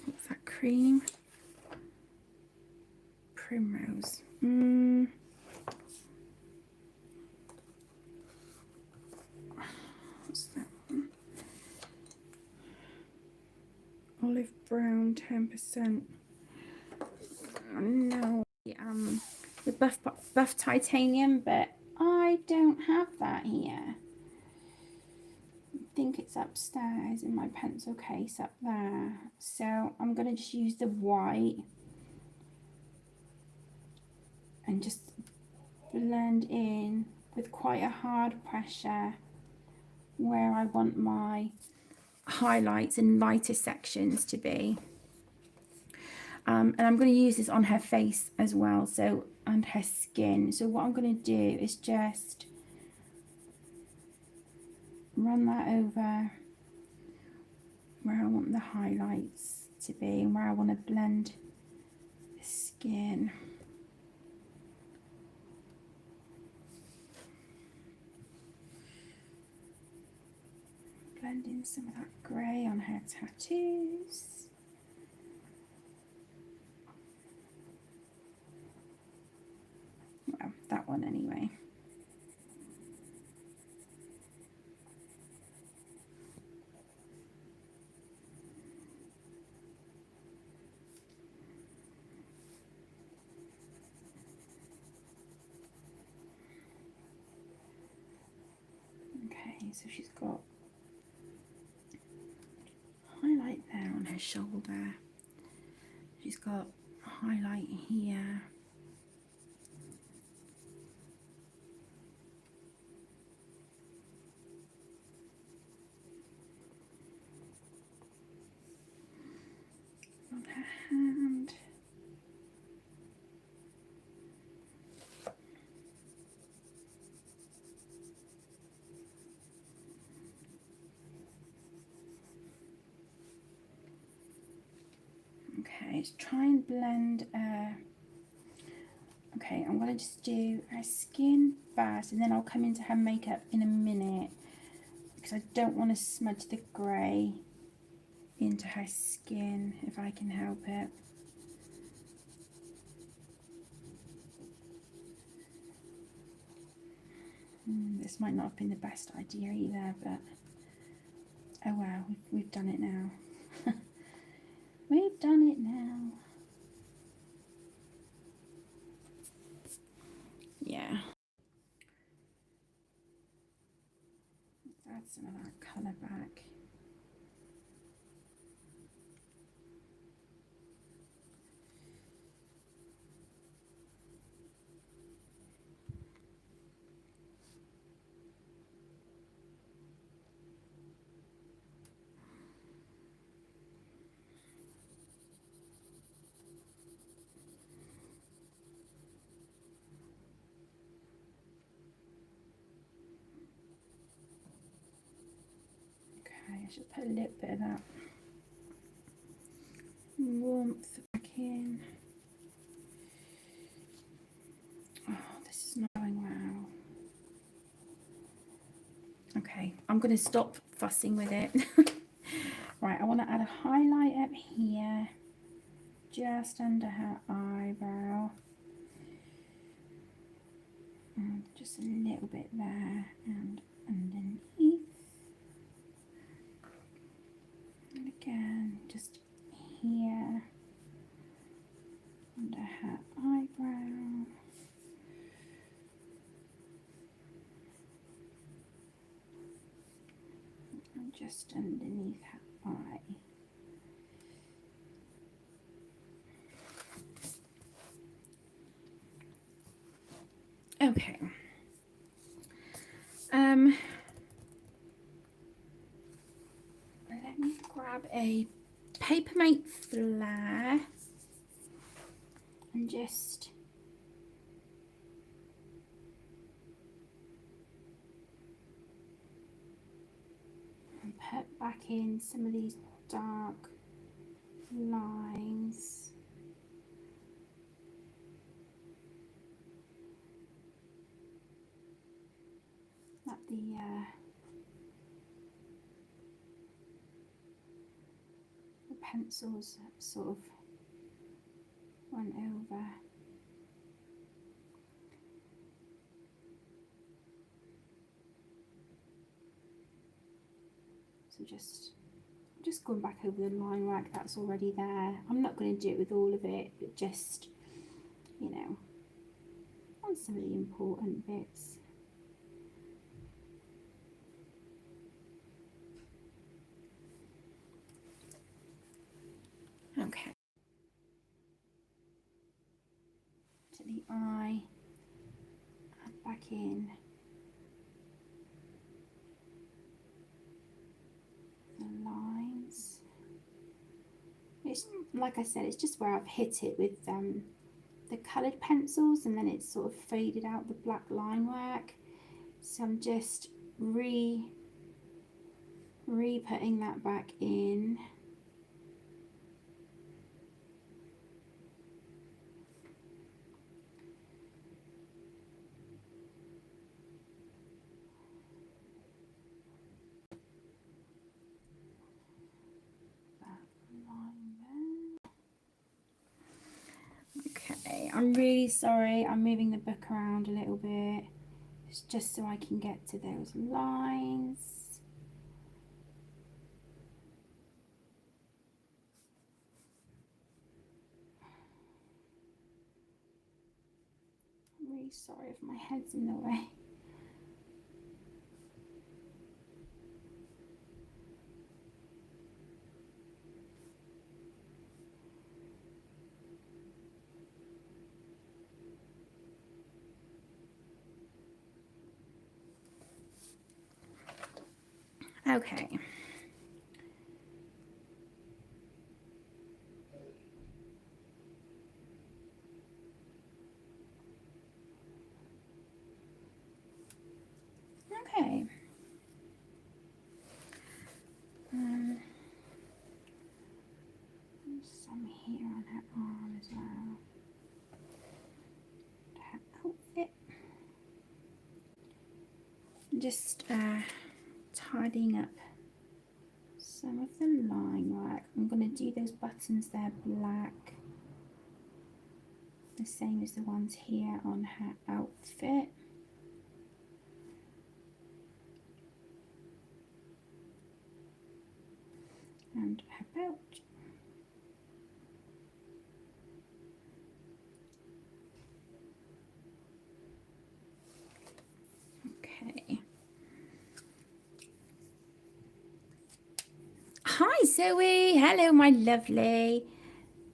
What's that cream? Primrose. What's that one? Olive brown, 10%. No. The buff titanium, but I don't have that here. I think it's upstairs in my pencil case up there. So I'm going to just use the white and just blend in with quite a hard pressure where I want my highlights and lighter sections to be. And I'm going to use this on her face as well, so, and her skin. So what I'm going to do is just run that over where I want the highlights to be and where I want to blend the skin. Blend in some of that grey on her tattoos. Well, that one anyway. So she's got highlight there on her shoulder. She's got a highlight here. On her hand. Okay, let's try and blend. Okay, I'm going to just do her skin first, and then I'll come into her makeup in a minute, because I don't want to smudge the grey into her skin if I can help it. This might not have been the best idea either, but oh well, we've done it now. We've done it now. Yeah. Let's add some of that colour back. I should put a little bit of that warmth back in. Oh, this is not going well. Okay, I'm going to stop fussing with it. Right, I want to add a highlight up here, just under her eyebrow. And just a little bit there and underneath. And again, just here, under her eyebrow. And just underneath her eye. Okay. Let me grab a Papermate Flare and just put back in some of these dark lines. That the pencils sort of went over. So just going back over the line work that's already there. I'm not going to do it with all of it, but just, you know, on some of the important bits. Okay. To the eye, add back in the lines. It's, like I said, it's just where I've hit it with the coloured pencils, and then it's sort of faded out the black line work. So I'm just re-putting that back in. Okay, I'm really sorry, I'm moving the book around a little bit. It's just so I can get to those lines. I'm really sorry if my head's in the way. Okay. Okay. Some here on her arm as well. Her outfit. Just tidying up some of the line work. I'm going to do those buttons there black, the same as the ones here on her outfit. And her belt. Okay. Hi Zoe, hello my lovely.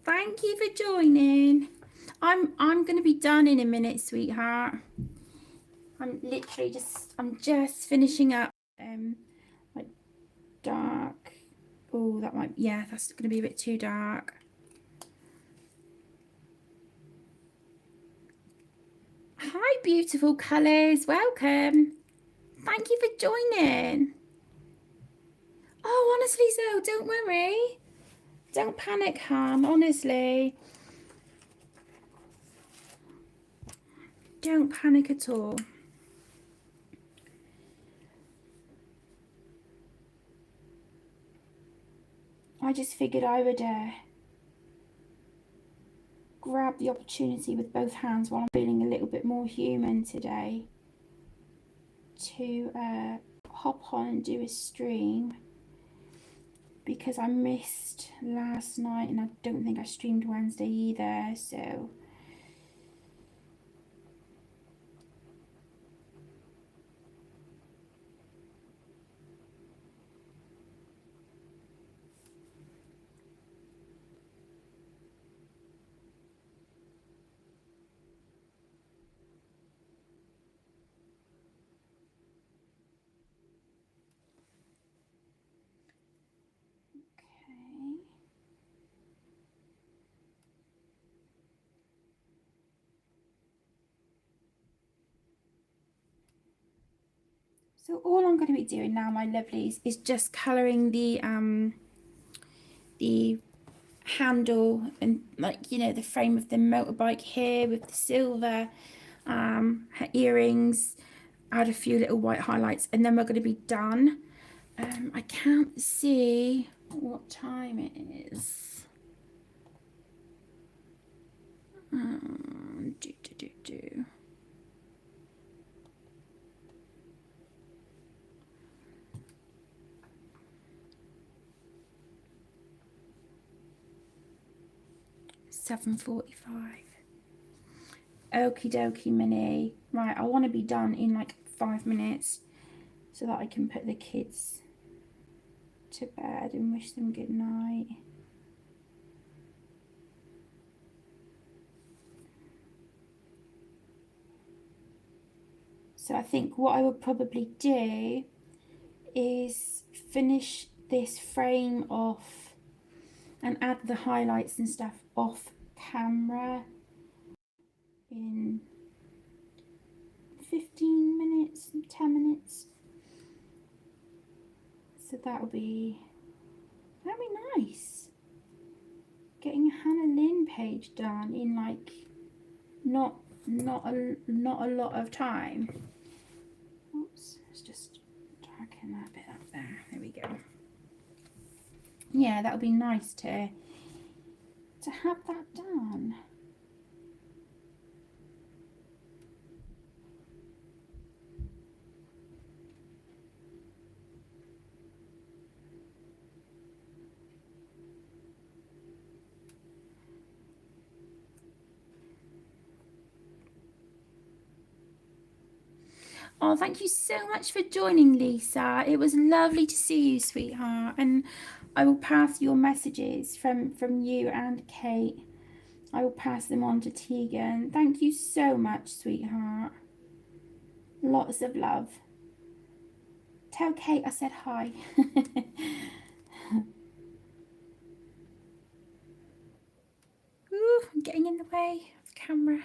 Thank you for joining. I'm gonna be done in a minute, sweetheart. I'm just finishing up like dark. Oh, that might, yeah, that's gonna be a bit too dark. Hi beautiful colours, welcome. Thank you for joining. Oh, honestly, Zoe, don't worry. Don't panic, hon, honestly. Don't panic at all. I just figured I would grab the opportunity with both hands while I'm feeling a little bit more human today to hop on and do a stream, because I missed last night and I don't think I streamed Wednesday either, so okay. So all I'm going to be doing now, my lovelies, is just colouring the handle and, like, you know, the frame of the motorbike here with the silver, her earrings, add a few little white highlights, and then we're going to be done. I can't see what time it is. Do. 7:45. Okie dokie, Minnie. Right, I want to be done in like 5 minutes so that I can put the kids to bed and wish them good night. So I think what I would probably do is finish this frame off and add the highlights and stuff off camera in 15 minutes, 10 minutes. So that'll be nice. Getting a Hannah Lynn page done in like not a lot of time. Oops, let's just darken that bit up there. There we go. Yeah, that would be nice to have that done. Oh, thank you so much for joining, Lisa. It was lovely to see you, sweetheart. And I will pass your messages from you and Kate. I will pass them on to Tegan. Thank you so much, sweetheart. Lots of love. Tell Kate I said hi. Ooh, I'm getting in the way of the camera.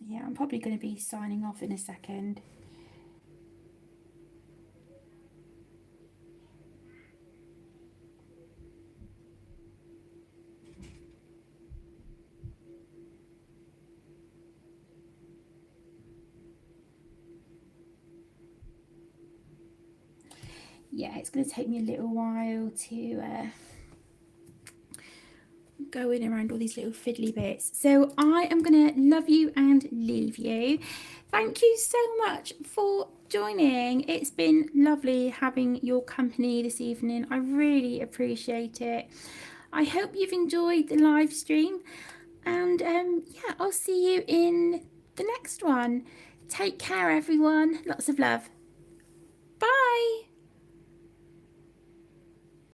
Yeah, I'm probably going to be signing off in a second. Yeah, it's going to take me a little while to go in around all these little fiddly bits. So I am going to love you and leave you. Thank you so much for joining. It's been lovely having your company this evening. I really appreciate it. I hope you've enjoyed the live stream, and yeah, I'll see you in the next one. Take care, everyone. Lots of love. Bye.